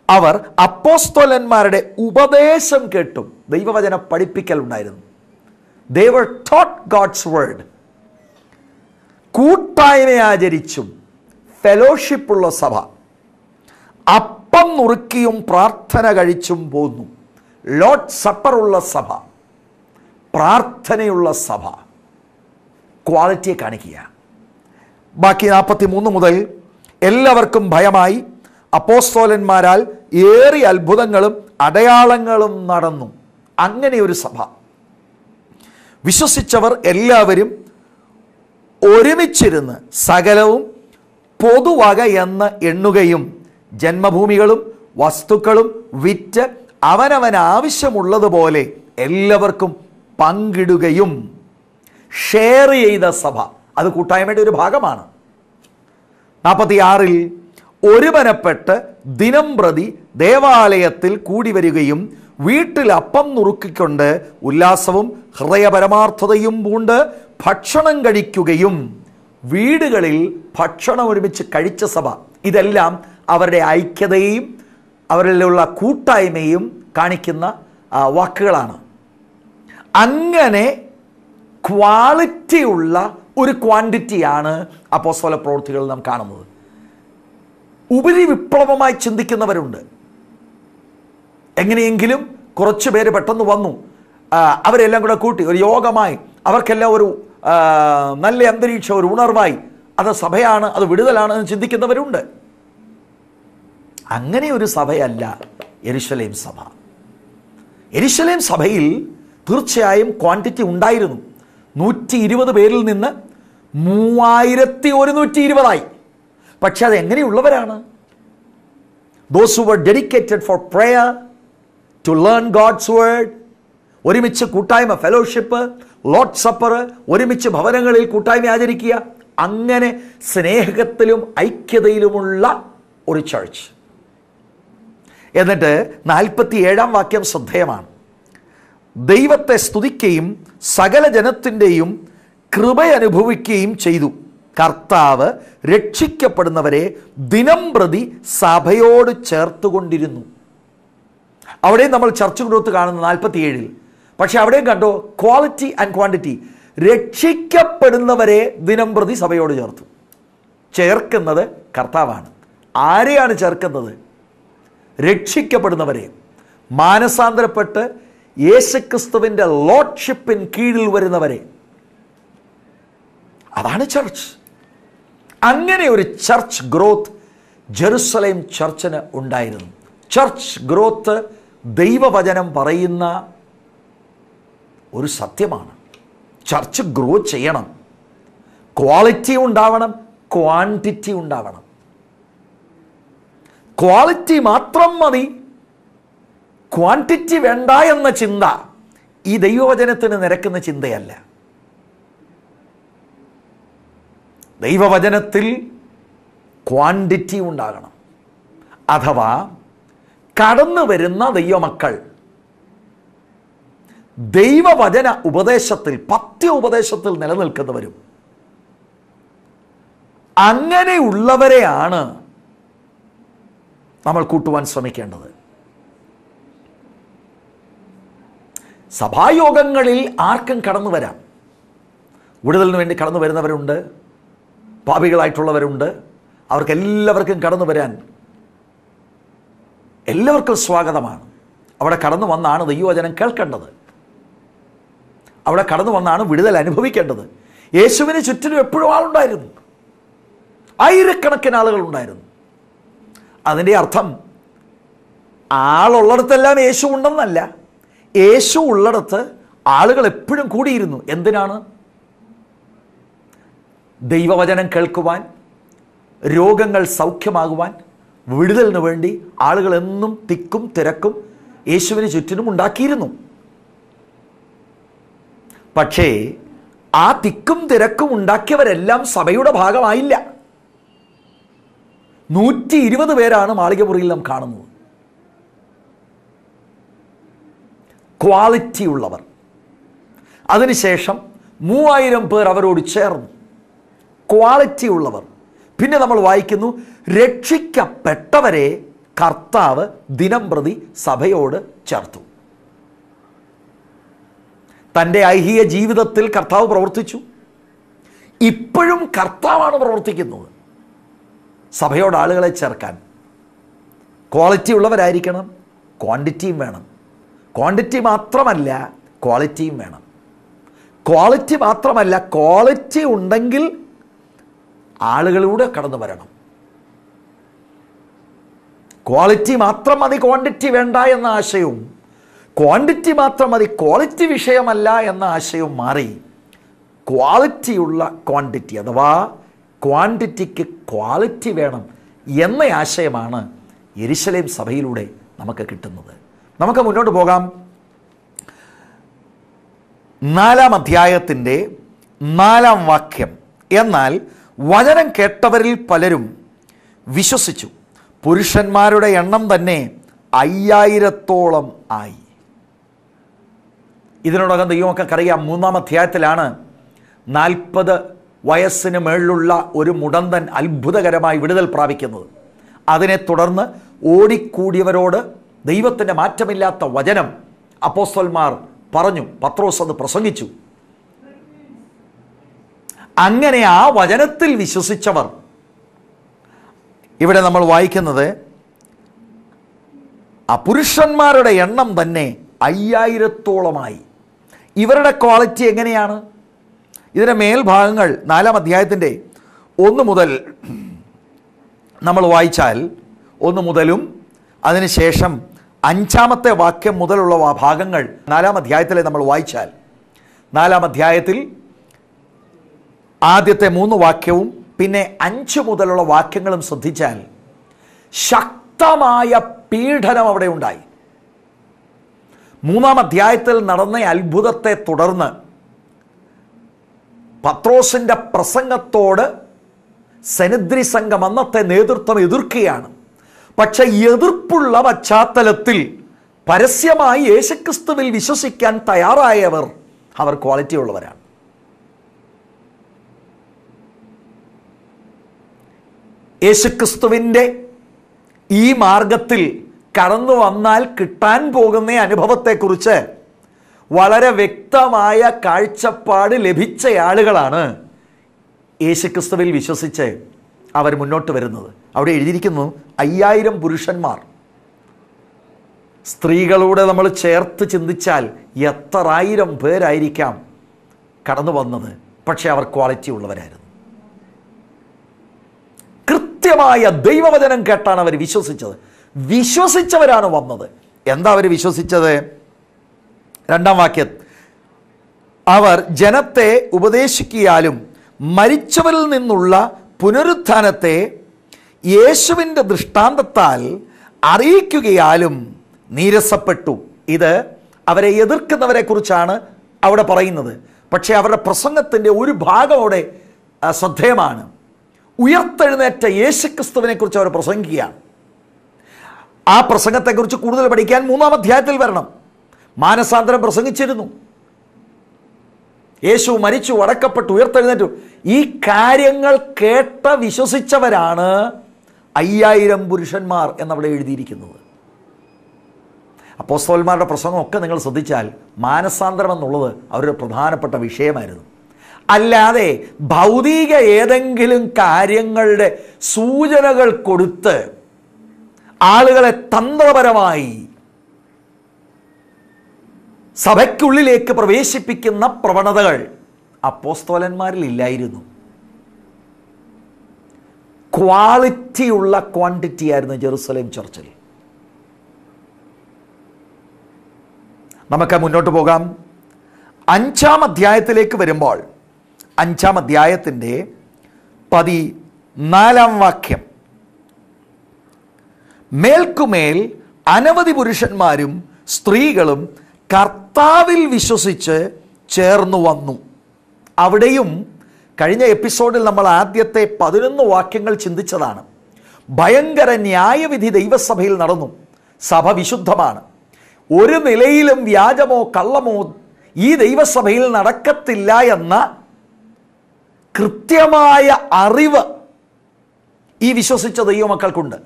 അവർ അപ്പോസ്തലന്മാരുടെ ഉപദേശം കേട്ടും ദൈവവചന പഠിപ്പിക്കൽ ഉണ്ടായിരുന്നു. They were taught God's word. കൂട്ടായ്മ ആചരിച്ചും ഫെലോഷിപ്പുള്ള സഭ, അപ്പം നുറുക്കിയും പ്രാർത്ഥന കഴിച്ചും പോന്നു. ലോർഡ് സപ്പറുള്ള സഭ, പ്രാർത്ഥനയുള്ള സഭ, ക്വാളിറ്റിയെ കാണിക്കുക. ബാക്കി 43 മുതൽ എല്ലാവർക്കും ഭയമായി അപ്പോസ്തലന്മാരാൽ ഏറിയ അത്ഭുതങ്ങളും അടയാളങ്ങളും നടന്നു. അങ്ങനെ ഒരു സഭ. വിശ്വസിച്ചവർ എല്ലാവരും ഒരുമിച്ചിരുന്ന് സകലവും പൊതുവക എന്ന് എണ്ണുകയും ജന്മഭൂമികളും വസ്തുക്കളും വിറ്റ് അവനവന് ആവശ്യമുള്ളതുപോലെ എല്ലാവർക്കും പങ്കിടുകയും. ഷെയർ ചെയ്ത സഭ, അത് കൂട്ടായ്മയുടെ ഒരു ഭാഗമാണ്. 46 ഒരുമനപ്പെട്ട് ദിനം പ്രതി ദേവാലയത്തിൽ കൂടി വരികയും വീട്ടിൽ അപ്പം നുറുക്കിക്കൊണ്ട് ഉല്ലാസവും ഹൃദയപരമാർത്ഥതയും പൂണ്ട് ഭക്ഷണം കഴിക്കുകയും. വീടുകളിൽ ഭക്ഷണം ഒരുമിച്ച് കഴിച്ച സഭ. ഇതെല്ലാം അവരുടെ ഐക്യതയും അവരിലുള്ള കൂട്ടായ്മയും കാണിക്കുന്ന വാക്കുകളാണ്. അങ്ങനെ ക്വാളിറ്റിയുള്ള ഒരു ക്വാണ്ടിറ്റിയാണ് അപ്പോസ്തല പ്രവൃത്തികളിൽ നാം കാണുന്നത്. ഉപരി വിപ്ലവമായി ചിന്തിക്കുന്നവരുണ്ട്. എങ്ങനെയെങ്കിലും കുറച്ച് പേര് പെട്ടെന്ന് വന്നു, അവരെല്ലാം കൂടെ കൂട്ടി ഒരു യോഗമായി, അവർക്കെല്ലാം ഒരു നല്ല അന്തരീക്ഷം, ഒരു ഉണർവായി, അത് സഭയാണ്, അത് വിടുതലാണ് എന്ന് ചിന്തിക്കുന്നവരുണ്ട്. അങ്ങനെ ഒരു സഭയല്ല യെരുശലേം സഭ. യെരുശലേം സഭയിൽ തീർച്ചയായും ക്വാണ്ടിറ്റി ഉണ്ടായിരുന്നു. 120 പേരിൽ നിന്ന് 3120 പക്ഷെ അത് എങ്ങനെയുള്ളവരാണ്? Those who were dedicated for prayer, to learn God's word, ഒരുമിച്ച് കൂട്ടായ്മ, ഫെലോഷിപ്പ്, ലോർഡ് സപ്പർ, ഒരുമിച്ച് ഭവനങ്ങളിൽ കൂട്ടായ്മ ആചരിക്കുക. അങ്ങനെ സ്നേഹത്തിലും ഐക്യതയിലുമുള്ള ഒരു ചർച്ച്. എന്നിട്ട് 47 വാക്യം ശ്രദ്ധേയമാണ്. ദൈവത്തെ സ്തുതിക്കുകയും സകല ജനത്തിൻ്റെയും കൃപ അനുഭവിക്കുകയും ചെയ്തു. കർത്താവ് രക്ഷിക്കപ്പെടുന്നവരെ ദിനം പ്രതി സഭയോട് ചേർത്തുകൊണ്ടിരുന്നു. അവിടെയും നമ്മൾ ചർച്ച് ഗ്രോത്ത് കാണുന്ന 47. പക്ഷെ അവിടെയും കണ്ടോ ക്വാളിറ്റി ആൻഡ് ക്വാണ്ടിറ്റി. രക്ഷിക്കപ്പെടുന്നവരെ ദിനം പ്രതി സഭയോട് ചേർത്തു. ചേർക്കുന്നത് കർത്താവാണ്. ആരെയാണ് ചേർക്കുന്നത്? രക്ഷിക്കപ്പെടുന്നവരെ. മാനസാന്തരപ്പെട്ട് യേശുക്രിസ്തുവിൻ്റെ ലോർഡ്ഷിപ്പിൻ കീഴിൽ വരുന്നവരെ. അതാണ് ചർച്ച്. അങ്ങനെ ഒരു ചർച്ച് ഗ്രോത്ത് ജെറുസലേം ചർച്ചിന് ഉണ്ടായിരുന്നു. ചർച്ച് ഗ്രോത്ത് ദൈവവചനം പറയുന്ന ഒരു സത്യമാണ്. ചർച്ച് ഗ്രോ ചെയ്യണം. ക്വാളിറ്റി ഉണ്ടാവണം, ക്വാണ്ടിറ്റി ഉണ്ടാവണം. ക്വാളിറ്റി മാത്രം മതി, ക്വാണ്ടിറ്റി വേണ്ട എന്ന ചിന്ത ഈ ദൈവവചനത്തിന് നിരക്കുന്ന ചിന്തയല്ല. ദൈവവചനത്തിൽ ക്വാണ്ടിറ്റി ഉണ്ടാകണം. അഥവാ കടന്നു വരുന്ന ദൈവമക്കൾ ദൈവവചന ഉപദേശത്തിൽ, പഥ്യ ഉപദേശത്തിൽ നിലനിൽക്കുന്നവരും അങ്ങനെയുള്ളവരെയാണ് നമ്മൾ കൂട്ടുവാൻ ശ്രമിക്കേണ്ടത്. സഭായോഗങ്ങളിൽ ആർക്കും കടന്നു വരാം. വിടുതലിന് വേണ്ടി കടന്നു വരുന്നവരുണ്ട്, പാപികളായിട്ടുള്ളവരുണ്ട്. അവർക്കെല്ലാവർക്കും കടന്നു വരാൻ എല്ലാവർക്കും സ്വാഗതമാണ്. അവിടെ കടന്നു വന്നാണ് ദൈവവചനം കേൾക്കേണ്ടത്. അവിടെ കടന്നു വന്നാണ് വിടുതൽ അനുഭവിക്കേണ്ടത്. യേശുവിന് ചുറ്റിനും എപ്പോഴും ആളുണ്ടായിരുന്നു, ആയിരക്കണക്കിന് ആളുകൾ ഉണ്ടായിരുന്നു. അതിൻ്റെ അർത്ഥം ആളുള്ളിടത്തെല്ലാം യേശു ഉണ്ടെന്നല്ല. യേശു ഉള്ളിടത്ത് ആളുകൾ എപ്പോഴും കൂടിയിരുന്നു. എന്തിനാണ്? ദൈവവചനം കേൾക്കുവാൻ, രോഗങ്ങൾ സൗഖ്യമാകുവാൻ, വിടുതലിന് വേണ്ടി ആളുകൾ എന്നും തിക്കും തിരക്കും യേശുവിന് ചുറ്റിനും ഉണ്ടാക്കിയിരുന്നു. പക്ഷേ ആ തിക്കും തിരക്കും ഉണ്ടാക്കിയവരെല്ലാം സഭയുടെ ഭാഗമായില്ല. 120 പേരാണ് മാളികമുറിയിൽ നാം കാണുന്നത്. ക്വാളിറ്റി ഉള്ളവർ. അതിനുശേഷം 3000 പേർ അവരോട് ചേർന്നു. ക്വാളിറ്റി ഉള്ളവർ. പിന്നെ നമ്മൾ വായിക്കുന്നു, രക്ഷിക്കപ്പെട്ടവരെ കർത്താവ് ദിനംപ്രതി സഭയോട് ചേർത്തു. തൻ്റെ ഐഹിക ജീവിതത്തിൽ കർത്താവ് പ്രവർത്തിച്ചു. ഇപ്പോഴും കർത്താവാണ് പ്രവർത്തിക്കുന്നത് സഭയോട് ആളുകളെ ചേർക്കാൻ. ക്വാളിറ്റി ഉള്ളവരായിരിക്കണം, ക്വാണ്ടിറ്റിയും വേണം. ക്വാണ്ടിറ്റി മാത്രമല്ല, ക്വാളിറ്റിയും വേണം. ക്വാളിറ്റി മാത്രമല്ല, ക്വാളിറ്റി ഉണ്ടെങ്കിൽ ആളുകളിലൂടെ കടന്നു വരണം. ക്വാളിറ്റി മാത്രം മതി, ക്വാണ്ടിറ്റി വേണ്ട എന്ന ആശയവും, ക്വാണ്ടിറ്റി മാത്രം മതി, ക്വാളിറ്റി വിഷയമല്ല എന്ന ആശയവും മാറി ക്വാളിറ്റിയുള്ള ക്വാണ്ടിറ്റി, അഥവാ ക്വാണ്ടിറ്റിക്ക് ക്വാളിറ്റി വേണം എന്ന ആശയമാണ് യെരുശലേം സഭയിലൂടെ നമുക്ക് കിട്ടുന്നത്. നമുക്ക് മുന്നോട്ട് പോകാം. 4-ാം അധ്യായത്തിൻ്റെ 4-ാം വാക്യം. എന്നാൽ വചനം കേട്ടവരിൽ പലരും വിശ്വസിച്ചു, പുരുഷന്മാരുടെ എണ്ണം തന്നെ 5000-ഓളം ആയി. ഇതിനോടകം ദൈവമക്കൾക്കറിയാം, 3-ാം അധ്യായത്തിലാണ് 40 വയസ്സിന് മേളിലുള്ള ഒരു മുടന്തൻ അത്ഭുതകരമായി വിടുതൽ പ്രാപിക്കുന്നത്. അതിനെ തുടർന്ന് ഓടിക്കൂടിയവരോട് ദൈവത്തിൻ്റെ മാറ്റമില്ലാത്ത വചനം അപ്പോസ്തലന്മാർ പറഞ്ഞു. പത്രോസ് അത് പ്രസംഗിച്ചു. അങ്ങനെ ആ വചനത്തിൽ വിശ്വസിച്ചവർ, ഇവിടെ നമ്മൾ വായിക്കുന്നത്, ആ പുരുഷന്മാരുടെ എണ്ണം തന്നെ 5000-ഓളമായി. ഇവരുടെ ക്വാളിറ്റി എങ്ങനെയാണ്? ഇതിൻ്റെ മേൽഭാഗങ്ങൾ 4-ാം അധ്യായത്തിൻ്റെ 1 മുതൽ നമ്മൾ വായിച്ചാൽ, 1 മുതലും അതിനുശേഷം 5-ാമത്തെ വാക്യം മുതലുള്ള ഭാഗങ്ങൾ 4-ാം അധ്യായത്തിലെ നമ്മൾ വായിച്ചാൽ, 4-ാം അധ്യായത്തിൽ ആദ്യത്തെ 3 വാക്യവും പിന്നെ 5 മുതലുള്ള വാക്യങ്ങളും ശ്രദ്ധിച്ചാൽ ശക്തമായ പീഡനം അവിടെ ഉണ്ടായി. 3-ാം അധ്യായത്തിൽ നടന്ന അത്ഭുതത്തെ തുടർന്ന് പത്രോസിൻ്റെ പ്രസംഗത്തോട് സെനദ്രി സംഘം, അന്നത്തെ നേതൃത്വം എതിർക്കുകയാണ്. പക്ഷെ എതിർപ്പുള്ള പശ്ചാത്തലത്തിൽ പരസ്യമായി യേശുക്രിസ്തുവിൽ വിശ്വസിക്കാൻ തയ്യാറായവർ, അവർ ക്വാളിറ്റി ഉള്ളവരാണ്. യേശുക്രിസ്തുവിൻ്റെ ഈ മാർഗത്തിൽ കടന്നു വന്നാൽ കിട്ടാൻ പോകുന്ന അനുഭവത്തെക്കുറിച്ച് വളരെ വ്യക്തമായ കാഴ്ചപ്പാട് ലഭിച്ച ആളുകളാണ് യേശുക്രിസ്തുവിൽ വിശ്വസിച്ച് അവർ മുന്നോട്ട് വരുന്നത്. അവിടെ എഴുതിയിരിക്കുന്നു 5000 പുരുഷന്മാർ. സ്ത്രീകളൂടെ നമ്മൾ ചേർത്ത് ചിന്തിച്ചാൽ എത്രായിരം പേരായിരിക്കാം കടന്നു വന്നത്. പക്ഷെ അവർ ക്വാളിറ്റി ഉള്ളവരായിരുന്നു. കൃത്യമായ ദൈവവചനം കേട്ടാണ് അവർ വിശ്വസിച്ചത്. വിശ്വസിച്ചവരാണ് വന്നത്. എന്താ അവർ വിശ്വസിച്ചത്? 2-ാം വാക്യം, അവർ ജനത്തെ ഉപദേശിക്കിയാലും മരിച്ചവരിൽ നിന്നുള്ള പുനരുത്ഥാനത്തെ യേശുവിൻ്റെ ദൃഷ്ടാന്തത്താൽ അറിയിക്കുകയാലും നീരസപ്പെട്ടു. ഇത് അവരെ എതിർക്കുന്നവരെ കുറിച്ചാണ് അവിടെ പറയുന്നത്. പക്ഷേ അവരുടെ പ്രസംഗത്തിൻ്റെ ഒരു ഭാഗം അവിടെ ശ്രദ്ധേയമാണ്. ഉയർത്തെഴുന്നേറ്റ യേശുക്രിസ്തുവിനെ കുറിച്ച് അവർ പ്രസംഗിക്കുകയാണ്. ആ പ്രസംഗത്തെക്കുറിച്ച് കൂടുതൽ പഠിക്കാൻ 3-ാം അധ്യായത്തിൽ വരണം. മാനസാന്തരം പ്രസംഗിച്ചിരുന്നു. യേശു മരിച്ചു, അടക്കപ്പെട്ടു, ഉയർത്തെഴുന്നേറ്റു. ഈ കാര്യങ്ങൾ കേട്ട് വിശ്വസിച്ചവരാണ് 5000 പുരുഷന്മാർ എന്നവിടെ എഴുതിയിരിക്കുന്നത്. അപ്പോസ്തലന്മാരുടെ പ്രസംഗമൊക്കെ നിങ്ങൾ ശ്രദ്ധിച്ചാൽ മാനസാന്തരം എന്നുള്ളത് അവരുടെ പ്രധാനപ്പെട്ട വിഷയമായിരുന്നു. അല്ലാതെ ഭൗതിക ഏതെങ്കിലും കാര്യങ്ങളുടെ സൂചനകൾ കൊടുത്ത് ആളുകളെ തന്ത്രപരമായി സഭയ്ക്കുള്ളിലേക്ക് പ്രവേശിപ്പിക്കുന്ന പ്രവണതകൾ അപ്പോസ്തലന്മാരിൽ ഇല്ലായിരുന്നു. ക്വാളിറ്റിയുള്ള ക്വാണ്ടിറ്റി ആയിരുന്നു ജെറുസലേം ചർച്ചിൽ. നമുക്ക് മുന്നോട്ട് പോകാം. 5-ാം അധ്യായത്തിലേക്ക് വരുമ്പോൾ 5-ാം അധ്യായത്തിൻ്റെ 14-ാം വാക്യം, മേൽക്കുമേൽ അനവധി പുരുഷന്മാരും സ്ത്രീകളും കർത്താവിൽ വിശ്വസിച്ച് ചേർന്നു വന്നു. അവിടെയും കഴിഞ്ഞ എപ്പിസോഡിൽ നമ്മൾ ആദ്യത്തെ 11 വാക്യങ്ങൾ ചിന്തിച്ചതാണ്. ഭയങ്കര ന്യായവിധി ദൈവസഭയിൽ നടന്നു. സഭ വിശുദ്ധമാണ്. ഒരു നിലയിലും വ്യാജമോ കള്ളമോ ഈ ദൈവസഭയിൽ നടക്കത്തില്ല എന്ന കൃത്യമായ അറിവ് ഈ വിശ്വസിച്ച ദൈവമക്കൾക്കുണ്ട്.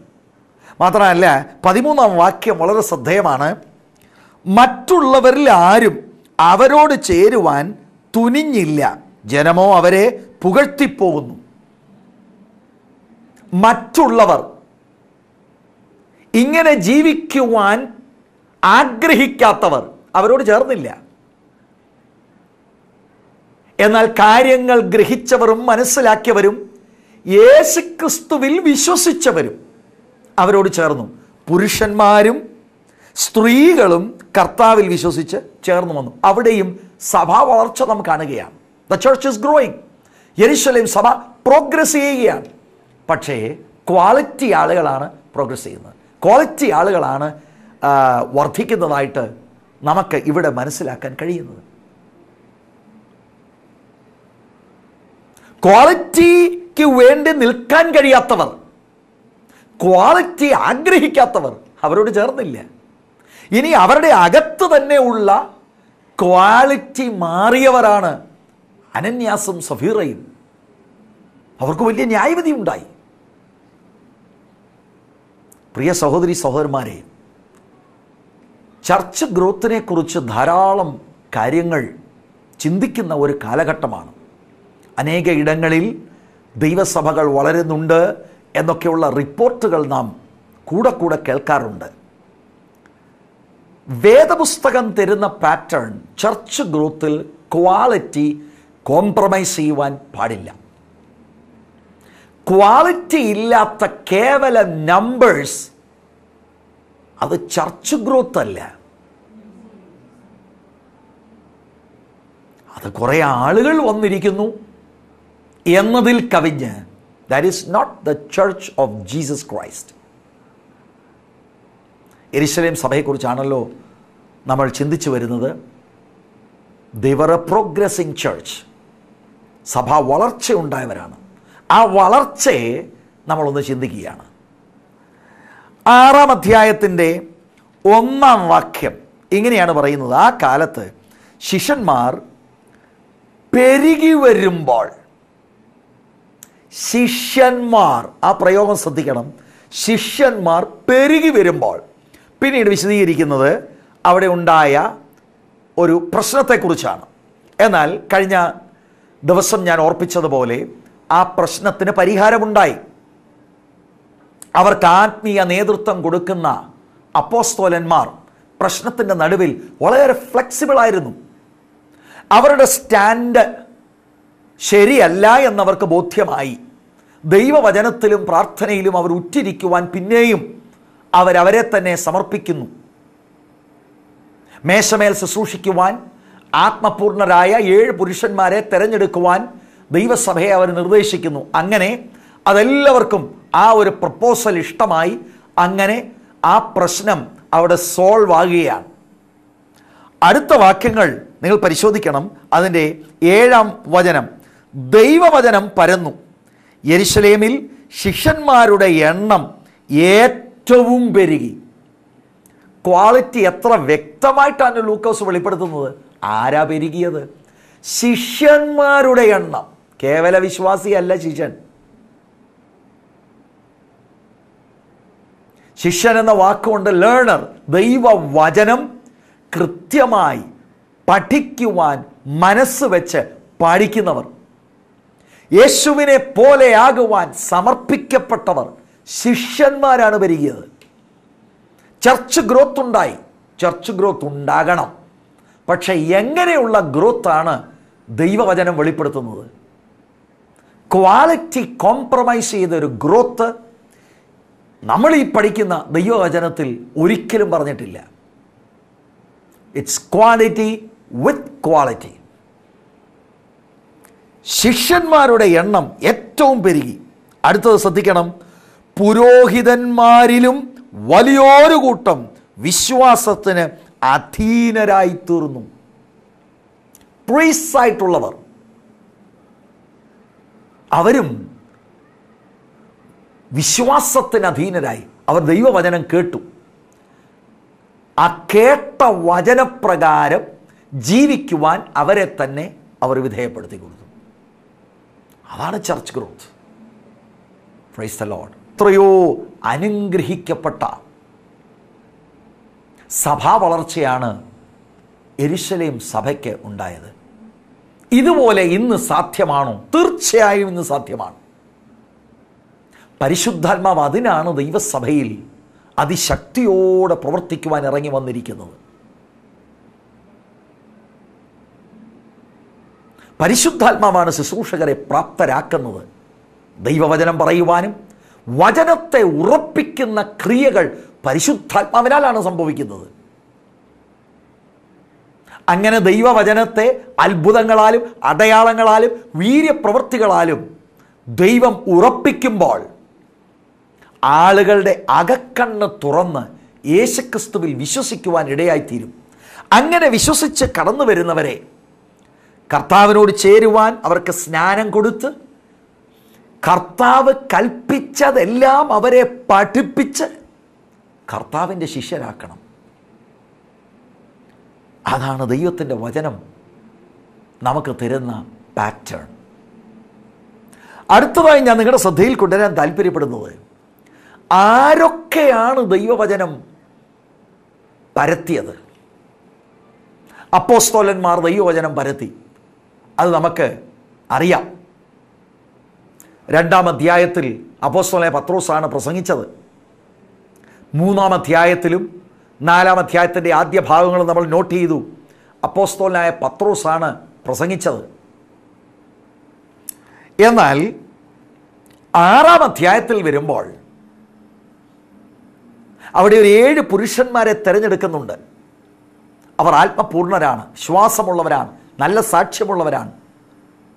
മാത്രമല്ല 13-ാം വാക്യം വളരെ ശ്രദ്ധേയമാണ്. മറ്റുള്ളവരിൽ ആരും അവരോട് ചേരുവാൻ തുനിഞ്ഞില്ല, ജനമോ അവരെ പുകഴ്ത്തിപ്പോകുന്നു. മറ്റുള്ളവർ ഇങ്ങനെ ജീവിക്കുവാൻ ആഗ്രഹിക്കാത്തവർ അവരോട് ചേർന്നില്ല. എന്നാൽ കാര്യങ്ങൾ ഗ്രഹിച്ചവരും മനസ്സിലാക്കിയവരും യേശുക്രിസ്തുവിൽ വിശ്വസിച്ചവരും അവരോട് ചേർന്നു. പുരുഷന്മാരും സ്ത്രീകളും കർത്താവിൽ വിശ്വസിച്ച് ചേർന്ന് വന്നു. അവിടെയും സഭാ വളർച്ച നാം കാണുകയാണ്. The church is growing. യെരുശലേം സഭ പ്രോഗ്രസ് ചെയ്യുകയാണ്. പക്ഷേ ക്വാളിറ്റി ആളുകളാണ് പ്രോഗ്രസ് ചെയ്യുന്നത്. ക്വാളിറ്റി ആളുകളാണ് വർദ്ധിക്കുന്നതായിട്ട് നമുക്ക് ഇവിടെ മനസ്സിലാക്കാൻ കഴിയുന്നത്. ക്വാളിറ്റിക്ക് വേണ്ടി നിൽക്കാൻ കഴിയാത്തവർ, ക്വാളിറ്റി ആഗ്രഹിക്കാത്തവർ അവരോട് ചേർന്നില്ല. ഇനി അവരുടെ അകത്ത് തന്നെ ഉള്ള ക്വാളിറ്റി മാറിയവരാണ് അനന്യാസും സഫീറയും. അവർക്ക് വലിയ ന്യായവിധി ഉണ്ടായി. പ്രിയ സഹോദരി സഹോദരന്മാരെ, ചർച്ച് ഗ്രോത്തിനെ കുറിച്ച് ധാരാളം കാര്യങ്ങൾ ചിന്തിക്കുന്ന ഒരു കാലഘട്ടമാണ്. അനേക ഇടങ്ങളിൽ ദൈവസഭകൾ വളരുന്നുണ്ട് എന്നൊക്കെയുള്ള റിപ്പോർട്ടുകൾ നാം കൂടെ കൂടെ കേൾക്കാറുണ്ട്. വേദപുസ്തകം തരുന്ന പാറ്റേൺ ചർച്ച് ഗ്രോത്തിൽ ക്വാളിറ്റി കോംപ്രമൈസ് ചെയ്യുവാൻ പാടില്ല. ക്വാളിറ്റി ഇല്ലാത്ത കേവല നമ്പേഴ്സ് അത് ചർച്ച് ഗ്രോത്ത് അല്ല. അത് കുറേ ആളുകൾ വന്നിരിക്കുന്നു എന്നതിൽ കവിഞ്ഞ് that is not the church of Jesus Christ. യെരുശലേം സഭയെക്കുറിച്ചാണല്ലോ നമ്മൾ ചിന്തിച്ചു വരുന്നത്. They were a progressing church. സഭ വളർച്ചയുണ്ടായവരാണ്. ആ വളർച്ചയെ നമ്മളൊന്ന് ചിന്തിക്കുകയാണ്. 6-ാം അധ്യായത്തിൻ്റെ 1-ാം വാക്യം ഇങ്ങനെയാണ് പറയുന്നത്. ആ കാലത്ത് ശിഷ്യന്മാർ പെരുകി വരുമ്പോൾ, ശിഷ്യന്മാർ, ആ പ്രയോഗം ശ്രദ്ധിക്കണം, ശിഷ്യന്മാർ പെരുകി വരുമ്പോൾ. പിന്നീട് വിശദീകരിക്കുന്നത് അവിടെ ഉണ്ടായ ഒരു പ്രശ്നത്തെക്കുറിച്ചാണ്. എന്നാൽ കഴിഞ്ഞ ദിവസം ഞാൻ ഓർപ്പിച്ചതുപോലെ ആ പ്രശ്നത്തിന് പരിഹാരമുണ്ടായി. അവർക്ക് ആത്മീയ നേതൃത്വം കൊടുക്കുന്ന അപ്പോസ്തലന്മാർ പ്രശ്നത്തിൻ്റെ നടുവിൽ വളരെ ഫ്ലെക്സിബിളായിരുന്നു. അവരുടെ സ്റ്റാൻഡ് ശരിയല്ല എന്നവർക്ക് ബോധ്യമായി. ദൈവവചനത്തിലും പ്രാർത്ഥനയിലും അവർ ഉറ്റിരിക്കുവാൻ പിന്നെയും അവരവരെ തന്നെ സമർപ്പിക്കുന്നു. മേശമേൽ ശുശ്രൂഷിക്കുവാൻ ആത്മപൂർണരായ 7 പുരുഷന്മാരെ തിരഞ്ഞെടുക്കുവാൻ ദൈവസഭയെ അവർ നിർദ്ദേശിക്കുന്നു. അങ്ങനെ അതെല്ലാവർക്കും ആ ഒരു പ്രപ്പോസൽ ഇഷ്ടമായി. അങ്ങനെ ആ പ്രശ്നം അവിടെ സോൾവ് ആകുകയാണ്. അടുത്ത വാക്യങ്ങൾ നിങ്ങൾ പരിശോധിക്കണം. അതിൻ്റെ 7-ാം വചനം, ദൈവവചനം പരന്നു, യെരുശലേമിൽ ശിഷ്യന്മാരുടെ എണ്ണം ഏറ്റവും പെരുകി. ക്വാളിറ്റി എത്ര വ്യക്തമായിട്ടാണ് ലൂക്കോസ് വെളിപ്പെടുത്തുന്നത്. ആരാ പെരുകിയത്? ശിഷ്യന്മാരുടെ എണ്ണം. കേവല വിശ്വാസിയല്ല ശിഷ്യൻ. ശിഷ്യൻ എന്ന വാക്കുകൊണ്ട് ലേണർ, ദൈവവചനം കൃത്യമായി പഠിക്കുവാൻ മനസ്സ് വെച്ച് പഠിക്കുന്നവർ, യേശുവിനെ പോലെയാകുവാൻ സമർപ്പിക്കപ്പെട്ടവർ, ശിഷ്യന്മാരാണ് പെരുകിയത്. ചർച്ച് ഗ്രോത്ത് ഉണ്ടായി. ചർച്ച് ഗ്രോത്ത് ഉണ്ടാകണം. പക്ഷെ എങ്ങനെയുള്ള ഗ്രോത്താണ് ദൈവവചനം വെളിപ്പെടുത്തുന്നത്? ക്വാളിറ്റി കോംപ്രമൈസ് ചെയ്തൊരു ഗ്രോത്ത് നമ്മൾ ഈ പഠിക്കുന്ന ദൈവവചനത്തിൽ ഒരിക്കലും പറഞ്ഞിട്ടില്ല. It's quality with quality. ശിഷ്യന്മാരുടെ എണ്ണം ഏറ്റവും പെരുകി. അടുത്തത് ശ്രദ്ധിക്കണം, പുരോഹിതന്മാരിലും വലിയൊരു കൂട്ടം വിശ്വാസത്തിന് അധീനരായി തീർന്നു. പ്രീസ്റ്റ് ആയിട്ടുള്ളവർ അവരും വിശ്വാസത്തിന് അധീനരായി. അവർ ദൈവവചനം കേട്ടു. ആ കേട്ട വചനപ്രകാരം ജീവിക്കുവാൻ അവരെ തന്നെ അവർ വിധേയപ്പെടുത്തി കൊടുത്തു. അതാണ് church growth. Praise the Lord. എത്രയോ അനുഗ്രഹിക്കപ്പെട്ട സഭാ വളർച്ചയാണ് യെരുശലേം സഭയ്ക്ക് ഉണ്ടായത്. ഇതുപോലെ ഇന്ന് സാധ്യമാണോ? തീർച്ചയായും ഇന്ന് സാധ്യമാണ്. പരിശുദ്ധാത്മാവ് അതിനാണ് ദൈവസഭയിൽ അതിശക്തിയോടെ പ്രവർത്തിക്കുവാൻ ഇറങ്ങി വന്നിരിക്കുന്നത്. പരിശുദ്ധാത്മാവാണ് ശുശ്രൂഷകരെ പ്രാപ്തരാക്കുന്നത്. ദൈവവചനം പറയുവാനും വചനത്തെ ഉറപ്പിക്കുന്ന ക്രിയകൾ പരിശുദ്ധാത്മാവിനാലാണ് സംഭവിക്കുന്നത്. അങ്ങനെ ദൈവവചനത്തെ അത്ഭുതങ്ങളാലും അടയാളങ്ങളാലും വീര്യപ്രവൃത്തികളാലും ദൈവം ഉറപ്പിക്കുമ്പോൾ ആളുകളുടെ അകക്കണ്ണ് തുറന്ന് യേശുക്രിസ്തുവിൽ വിശ്വസിക്കുവാൻ ഇടയായിത്തീരും. അങ്ങനെ വിശ്വസിച്ച് കടന്നു വരുന്നവരെ കർത്താവിനോട് ചേരുവാൻ അവർക്ക് സ്നാനം കൊടുത്ത് കർത്താവ് കൽപ്പിച്ചതെല്ലാം അവരെ പഠിപ്പിച്ച് കർത്താവിൻ്റെ ശിഷ്യരാക്കണം. അതാണ് ദൈവത്തിൻ്റെ വചനം നമുക്ക് തരുന്ന പാറ്റേൺ. അടുത്തതായി ഞാൻ നിങ്ങളുടെ ശ്രദ്ധയിൽ കൊണ്ടുവരാൻ താല്പര്യപ്പെടുന്നത്, ആരൊക്കെയാണ് ദൈവവചനം പരത്തിയത്? അപ്പോസ്തലന്മാർ ദൈവവചനം പരത്തി. അത് നമുക്ക് അറിയാം. 2-ാം അധ്യായത്തിൽ അപ്പോസ്തലനായ പത്രോസാണ് പ്രസംഗിച്ചത്. 3-ാം അധ്യായത്തിലും 4-ാം അധ്യായത്തിൻ്റെ ആദ്യ ഭാഗങ്ങൾ നമ്മൾ നോട്ട് ചെയ്തു. അപ്പോസ്തലനായ പത്രോസാണ് പ്രസംഗിച്ചത്. എന്നാൽ 6-ാം അധ്യായത്തിൽ വരുമ്പോൾ അവിടെ ഒരു 7 പുരുഷന്മാരെ തിരഞ്ഞെടുക്കുന്നുണ്ട്. അവർ ആത്മപൂർണരാണ്, ശ്വാസമുള്ളവരാണ്, നല്ല സാക്ഷ്യമുള്ളവരാണ്,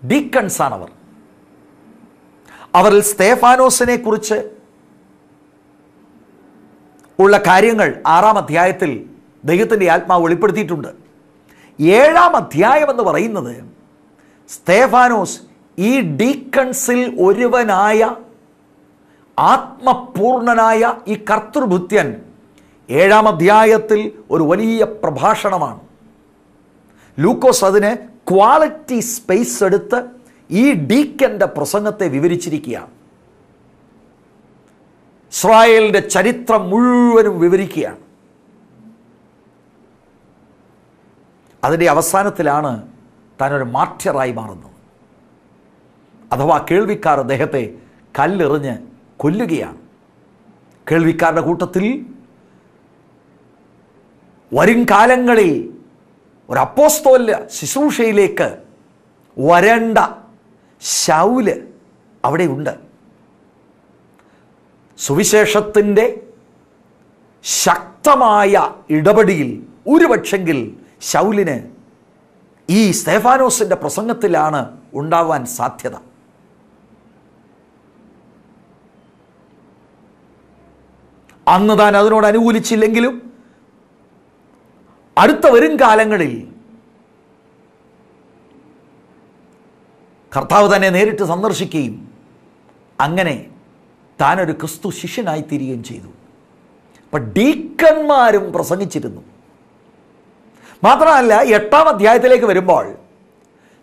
ഡീക്കൺസാണവർ. അവരിൽ സ്തേഫാനോസിനെ കുറിച്ച് ഉള്ള കാര്യങ്ങൾ 6-ാം അധ്യായത്തിൽ ദൈവത്തിൻ്റെ ആത്മാവ് വെളിപ്പെടുത്തിയിട്ടുണ്ട്. 7-ാം അധ്യായം എന്ന് പറയുന്നത് സ്തേഫാനോസ് ഈ ഡീക്കൺസിൽ ഒരുവനായ ആത്മപൂർണനായ ഈ കർത്തൃഭൃത്യൻ 7-ാം അധ്യായത്തിൽ ഒരു വലിയ പ്രഭാഷണമാണ്. ലൂക്കോസ് അതിന് ക്വാളിറ്റി സ്പേസ് എടുത്ത് ഈ ഡീക്കൻ്റെ പ്രസംഗത്തെ വിവരിച്ചിരിക്കുകയാണ്. ഇസ്രായേലിൻ്റെ ചരിത്രം മുഴുവനും വിവരിക്കുകയാണ്. അതിൻ്റെ അവസാനത്തിലാണ് താനൊരു മാർട്ടിയറായി മാറുന്നത്. അഥവാ കേൾവിക്കാർ അദ്ദേഹത്തെ കല്ലെറിഞ്ഞ് കൊല്ലുകയാണ്. കേൾവിക്കാരുടെ കൂട്ടത്തിൽ വരും കാലങ്ങളിൽ ഒരു അപ്പോസ്തോല ശുശ്രൂഷയിലേക്ക് വരേണ്ട ശൗല് അവിടെയുണ്ട്. സുവിശേഷത്തിൻ്റെ ശക്തമായ ഇടപെടിയിൽ ഒരുപക്ഷെങ്കിൽ ശൗലിന് ഈ സ്തെഫാനോസിൻ്റെ പ്രസംഗത്തിലാണ് ഉണ്ടാവാൻ സാധ്യത. അന്ന് താൻ അതിനോട് അനുകൂലിച്ചില്ലെങ്കിലും അടുത്ത വരും കാലങ്ങളിൽ കർത്താവ് തന്നെ നേരിട്ട് സന്ദർശിക്കുകയും അങ്ങനെ താനൊരു ക്രിസ്തു ശിഷ്യനായി തീരുകയും ചെയ്തു. അപ്പം ഡീക്കന്മാരും പ്രസംഗിച്ചിരുന്നു. മാത്രമല്ല 8-ാം അധ്യായത്തിലേക്ക് വരുമ്പോൾ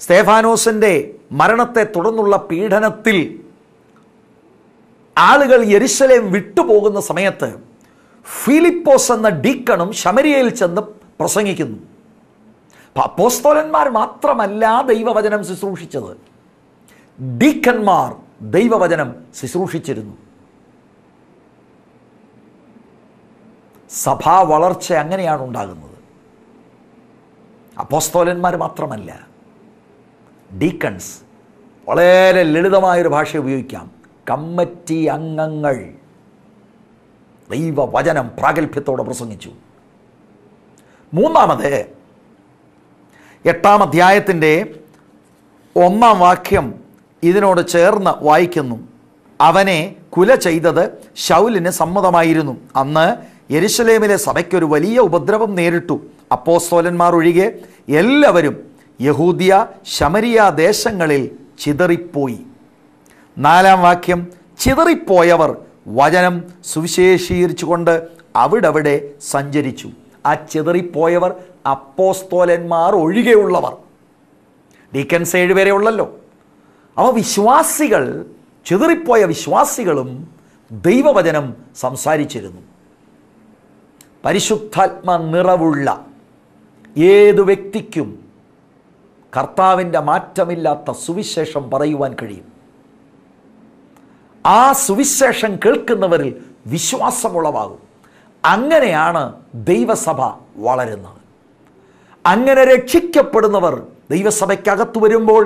സ്തെഫാനോസിൻ്റെ മരണത്തെ തുടർന്നുള്ള പീഡനത്തിൽ ആളുകൾ യെരുശലേം വിട്ടുപോകുന്ന സമയത്ത് ഫിലിപ്പോസ് എന്ന ഡീക്കണും ശമരിയയിൽ ചെന്ന് പ്രസംഗിക്കുന്നു. അപ്പോസ്തലന്മാർ മാത്രമല്ല ദൈവവചനം ശുശ്രൂഷിച്ചത്, ഡീക്കന്മാർ ദൈവവചനം ശുശ്രൂഷിച്ചിരുന്നു. സഭാ വളർച്ച അങ്ങനെയാണ് ഉണ്ടാകുന്നത്. അപ്പോസ്തലന്മാർ മാത്രമല്ല, ഡീക്കൺസ്, വളരെ ലളിതമായൊരു ഭാഷ ഉപയോഗിക്കാം, കമ്മിറ്റി അംഗങ്ങൾ ദൈവവചനം പ്രാഗൽഭ്യത്തോടെ പ്രസംഗിച്ചു. മൂന്നാമത് 8-ാം അധ്യായത്തിൻ്റെ 1-ാം വാക്യം ഇതിനോട് ചേർന്ന് വായിക്കുന്നു. അവനെ കുല ചെയ്തത് ശൗലിന് സമ്മതമായിരുന്നു. അന്ന് യെരുശലേമിലെ സഭയ്ക്കൊരു വലിയ ഉപദ്രവം നേരിട്ടു. അപ്പോസ്തലന്മാർ ഒഴികെ എല്ലാവരും യഹൂദിയ ശമരിയ ദേശങ്ങളിൽ ചിതറിപ്പോയി. 4-ാം വാക്യം, ചിതറിപ്പോയവർ വചനം സുവിശേഷീകരിച്ചുകൊണ്ട് അവിടവിടെ സഞ്ചരിച്ചു. ആ ചിതറിപ്പോയവർ അപ്പോസ്തലന്മാർ ഒഴികെയുള്ളവർ. ഡീക്കൻസ് 7 പേരെ ഉള്ളല്ലോ. അവ വിശ്വാസികൾ, ചിതറിപ്പോയ വിശ്വാസികളും ദൈവവചനം സംസാരിച്ചിരുന്നു. പരിശുദ്ധാത്മ നിറവുള്ള ഏതു വ്യക്തിക്കും കർത്താവിൻ്റെ മാറ്റമില്ലാത്ത സുവിശേഷം പറയുവാൻ കഴിയും. ആ സുവിശേഷം കേൾക്കുന്നവരിൽ വിശ്വാസമുളവാകും. അങ്ങനെയാണ് ദൈവസഭ വളരുന്നത്. അങ്ങനെ രക്ഷിക്കപ്പെടുന്നവർ ദൈവസഭയ്ക്കകത്ത് വരുമ്പോൾ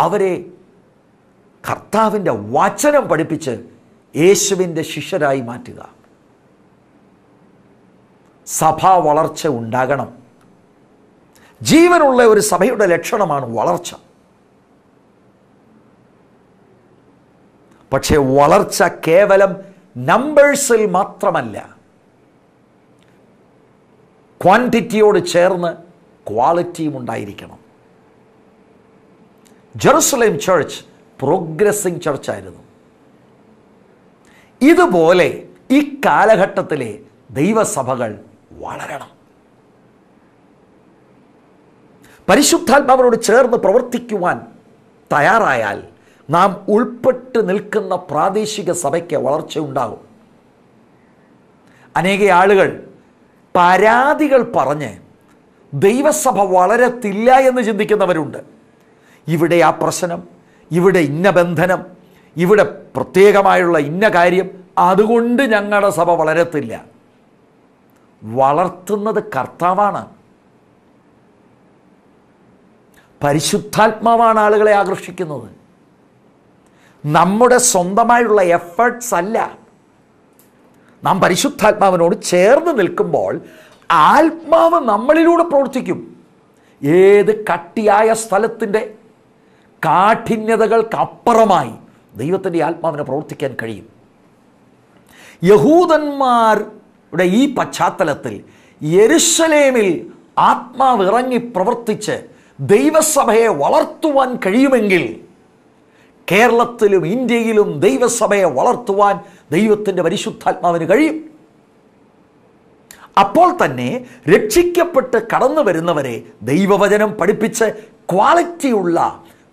അവരെ കർത്താവിൻ്റെ വചനം പഠിപ്പിച്ച് യേശുവിൻ്റെ ശിഷ്യരായി മാറ്റുക. സഭാ വളർച്ച ഉണ്ടാകണം. ജീവനുള്ള ഒരു സഭയുടെ ലക്ഷണമാണ് വളർച്ച. പക്ഷേ വളർച്ച കേവലം നമ്പേഴ്സിൽ മാത്രമല്ല, ക്വാണ്ടിറ്റിയോട് ചേർന്ന് ക്വാളിറ്റിയും ഉണ്ടായിരിക്കണം. ജെറുസലേം ചർച്ച് പ്രോഗ്രസിംഗ് ചർച്ചായിരുന്നു. ഇതുപോലെ ഈ കാലഘട്ടത്തിലെ ദൈവസഭകൾ വളരണം. പരിശുദ്ധാത്മാവിനോട് ചേർന്ന് പ്രവർത്തിക്കുവാൻ തയ്യാറായാൽ നാം ഉൾപ്പെട്ട് നിൽക്കുന്ന പ്രാദേശിക സഭയ്ക്ക് വളർച്ച ഉണ്ടാകും. അനേക ആളുകൾ പരാതികൾ പറഞ്ഞ് ദൈവസഭ വളരത്തില്ല എന്ന് ചിന്തിക്കുന്നവരുണ്ട്. ഇവിടെ ആ പ്രശ്നം, ഇവിടെ ഇന്ന ബന്ധനം, ഇവിടെ പ്രത്യേകമായുള്ള ഇന്ന കാര്യം, അതുകൊണ്ട് ഞങ്ങളുടെ സഭ വളരത്തില്ല. വളർത്തുന്നത് കർത്താവാണ്. പരിശുദ്ധാത്മാവാണ് ആളുകളെ ആകർഷിക്കുന്നത്. നമ്മുടെ സ്വന്തമായുള്ള എഫേർട്സ് അല്ല. നാം പരിശുദ്ധാത്മാവിനോട് ചേർന്ന് നിൽക്കുമ്പോൾ ആത്മാവ് നമ്മളിലൂടെ പ്രവർത്തിക്കും. ഏത് കട്ടിയായ സ്ഥലത്തിൻ്റെ കാഠിന്യതകൾക്കപ്പുറമായി ദൈവത്തിൻ്റെ ആത്മാവിനെ പ്രവർത്തിക്കാൻ കഴിയും. യഹൂദന്മാരുടെ ഈ പശ്ചാത്തലത്തിൽ യെരുശലേമിൽ ആത്മാവ് ഇറങ്ങി പ്രവർത്തിച്ച് ദൈവസഭയെ വളർത്തുവാൻ കഴിയുമെങ്കിൽ കേരളത്തിലും ഇന്ത്യയിലും ദൈവസഭയെ വളർത്തുവാൻ ദൈവത്തിൻ്റെ പരിശുദ്ധാത്മാവിന് കഴിയും. അപ്പോൾ തന്നെ രക്ഷിക്കപ്പെട്ട് കടന്നു വരുന്നവരെ ദൈവവചനം പഠിപ്പിച്ച് ക്വാളിറ്റിയുള്ള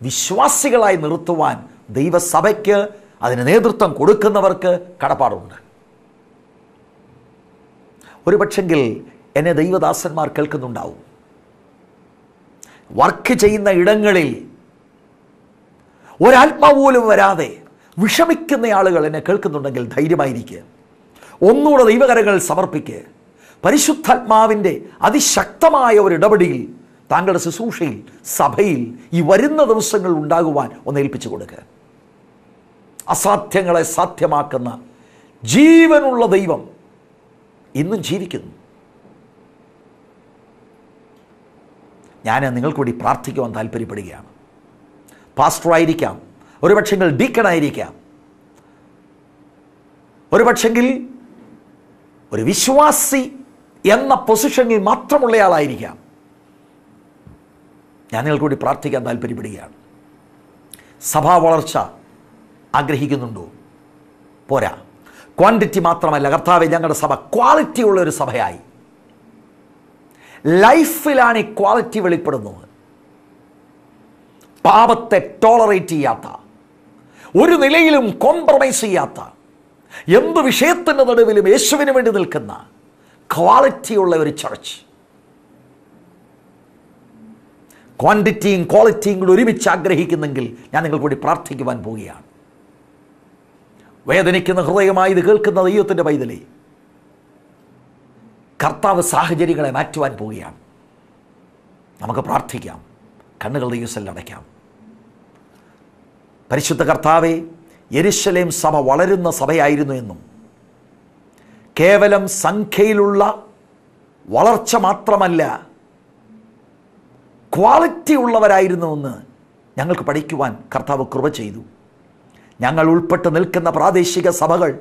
വിശ്വാസികളായി നിർത്തുവാൻ ദൈവസഭയ്ക്ക്, അതിന് നേതൃത്വം കൊടുക്കുന്നവർക്ക് കടപ്പാടുണ്ട്. ഒരുപക്ഷെങ്കിൽ എന്നെ ദൈവദാസന്മാർ കേൾക്കുന്നുണ്ടാവും. വർക്ക് ചെയ്യുന്ന ഇടങ്ങളിൽ ഒരാത്മാവ് പോലും വരാതെ വിഷമിക്കുന്ന ആളുകൾ എന്നെ കേൾക്കുന്നുണ്ടെങ്കിൽ ധൈര്യമായിരിക്കുക. ഒന്നുകൂടെ ദൈവകരങ്ങൾ സമർപ്പിക്കുക. പരിശുദ്ധാത്മാവിൻ്റെ അതിശക്തമായ ഒരു ഇടപെടലിൽ താങ്കളുടെ ശുശ്രൂഷയിൽ, സഭയിൽ ഈ വരുന്ന ദിവസങ്ങൾ ഉണ്ടാകുവാൻ ഒന്ന് ഏൽപ്പിച്ചു കൊടുക്കുക. അസാധ്യങ്ങളെ സാധ്യമാക്കുന്ന ജീവനുള്ള ദൈവം ഇന്നും ജീവിക്കുന്നു. ഞാൻ നിങ്ങൾക്ക് വേണ്ടി പ്രാർത്ഥിക്കുവാൻ താല്പര്യപ്പെടുകയാണ്. പാസ്റ്ററായിരിക്കാം, ഒരു പക്ഷെങ്കിൽ ഡീക്കണായിരിക്കാം, ഒരു പക്ഷെങ്കിൽ ഒരു വിശ്വാസി എന്ന പൊസിഷനിൽ മാത്രമുള്ളയാളായിരിക്കാം. ഞാൻ നിങ്ങൾക്ക് വേണ്ടി പ്രാർത്ഥിക്കാൻ താല്പര്യപ്പെടുകയാണ്. സഭാ വളർച്ച ആഗ്രഹിക്കുന്നുണ്ടോ? പോരാ, ക്വാണ്ടിറ്റി മാത്രമല്ല. കർത്താവേ, ഞങ്ങളുടെ സഭ ക്വാളിറ്റി ഉള്ള ഒരു സഭയായി. ലൈഫിലാണ് ഈ ക്വാളിറ്റി വെളിപ്പെടുന്നത്. പാപത്തെ ടോളറേറ്റ് ചെയ്യാത്ത, ഒരു നിലയിലും കോംപ്രമൈസ് ചെയ്യാത്ത, എന്ത് വിഷയത്തിൻ്റെ നടുവിലും യേശുവിന് വേണ്ടി നിൽക്കുന്ന ക്വാളിറ്റിയുള്ള ഒരു ചർച്ച്. ക്വാണ്ടിറ്റിയും ക്വാളിറ്റിയും കൂടി ഒരുമിച്ച് ആഗ്രഹിക്കുന്നെങ്കിൽ ഞാൻ നിങ്ങൾക്ക് കൂടി പ്രാർത്ഥിക്കുവാൻ പോവുകയാണ്. വേദനിക്കുന്ന ഹൃദയമായി ഇത് കേൾക്കുന്ന ദൈവത്തിൻ്റെ പൈതലേ, കർത്താവ് സാഹചര്യങ്ങളെ മാറ്റുവാൻ പോവുകയാണ്. നമുക്ക് പ്രാർത്ഥിക്കാം. കണ്ണുകൾ ദൈവത്തിൽ അടയ്ക്കാം. പരിശുദ്ധ കർത്താവേ, യെരുശലേം സഭ വളരുന്ന സഭയായിരുന്നു എന്നും കേവലം സംഖ്യയിലുള്ള വളർച്ച മാത്രമല്ല, ക്വാളിറ്റി ഉള്ളവരായിരുന്നുവെന്ന് ഞങ്ങൾക്ക് പഠിക്കുവാൻ കർത്താവ് കൃപ ചെയ്തു. ഞങ്ങൾ ഉൾപ്പെട്ട് നിൽക്കുന്ന പ്രാദേശിക സഭകൾ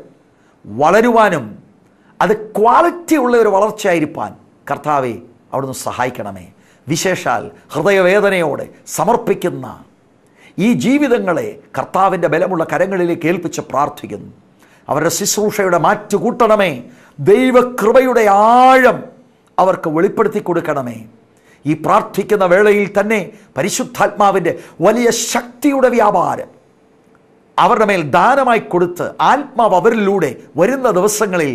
വളരുവാനും അത് ക്വാളിറ്റി ഉള്ള ഒരു വളർച്ചയായിരിക്കാൻ കർത്താവെ അവിടുന്ന് സഹായിക്കണമേ. വിശേഷാൽ ഹൃദയവേദനയോടെ സമർപ്പിക്കുന്ന ഈ ജീവിതങ്ങളെ കർത്താവിൻ്റെ ബലമുള്ള കരങ്ങളിലേക്ക് ഏൽപ്പിച്ച് പ്രാർത്ഥിക്കുന്നു. അവരുടെ ശുശ്രൂഷയുടെ മാറ്റുകൂട്ടണമേ. ദൈവകൃപയുടെ ആഴം അവർക്ക് വെളിപ്പെടുത്തി കൊടുക്കണമേ. ഈ പ്രാർത്ഥിക്കുന്ന വേളയിൽ തന്നെ പരിശുദ്ധാത്മാവിൻ്റെ വലിയ ശക്തിയുടെ വ്യാപാരം അവരുടെ മേൽ ദാനമായി കൊടുത്ത് ആത്മാവ് അവരിലൂടെ വരുന്ന ദിവസങ്ങളിൽ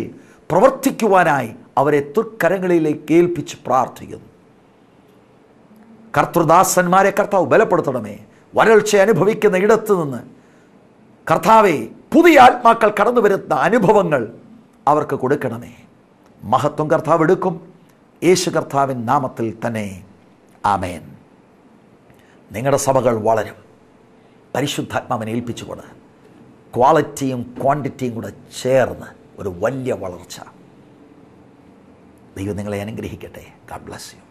പ്രവർത്തിക്കുവാനായി അവരെ തൃക്കരങ്ങളിലേക്ക് ഏൽപ്പിച്ച് പ്രാർത്ഥിക്കുന്നു. കർത്തൃദാസന്മാരെ കർത്താവ് ബലപ്പെടുത്തണമേ. വരൾച്ച അനുഭവിക്കുന്ന ഇടത്ത് നിന്ന് കർത്താവെ പുതിയ ആത്മാക്കൾ കടന്നു വരുന്ന അനുഭവങ്ങൾ അവർക്ക് കൊടുക്കണമേ. മഹത്വം കർത്താവ് എടുക്കും. യേശു കർത്താവിൻ നാമത്തിൽ തന്നെ ആമേൻ. നിങ്ങളുടെ സഭകൾ വളരും. പരിശുദ്ധാത്മാവിനെ ഏൽപ്പിച്ചുകൊണ്ട് ക്വാളിറ്റിയും ക്വാണ്ടിറ്റിയും കൂടെ ചേർന്ന് ഒരു വലിയ വളർച്ച. ദൈവം നിങ്ങളെ അനുഗ്രഹിക്കട്ടെ. God bless you.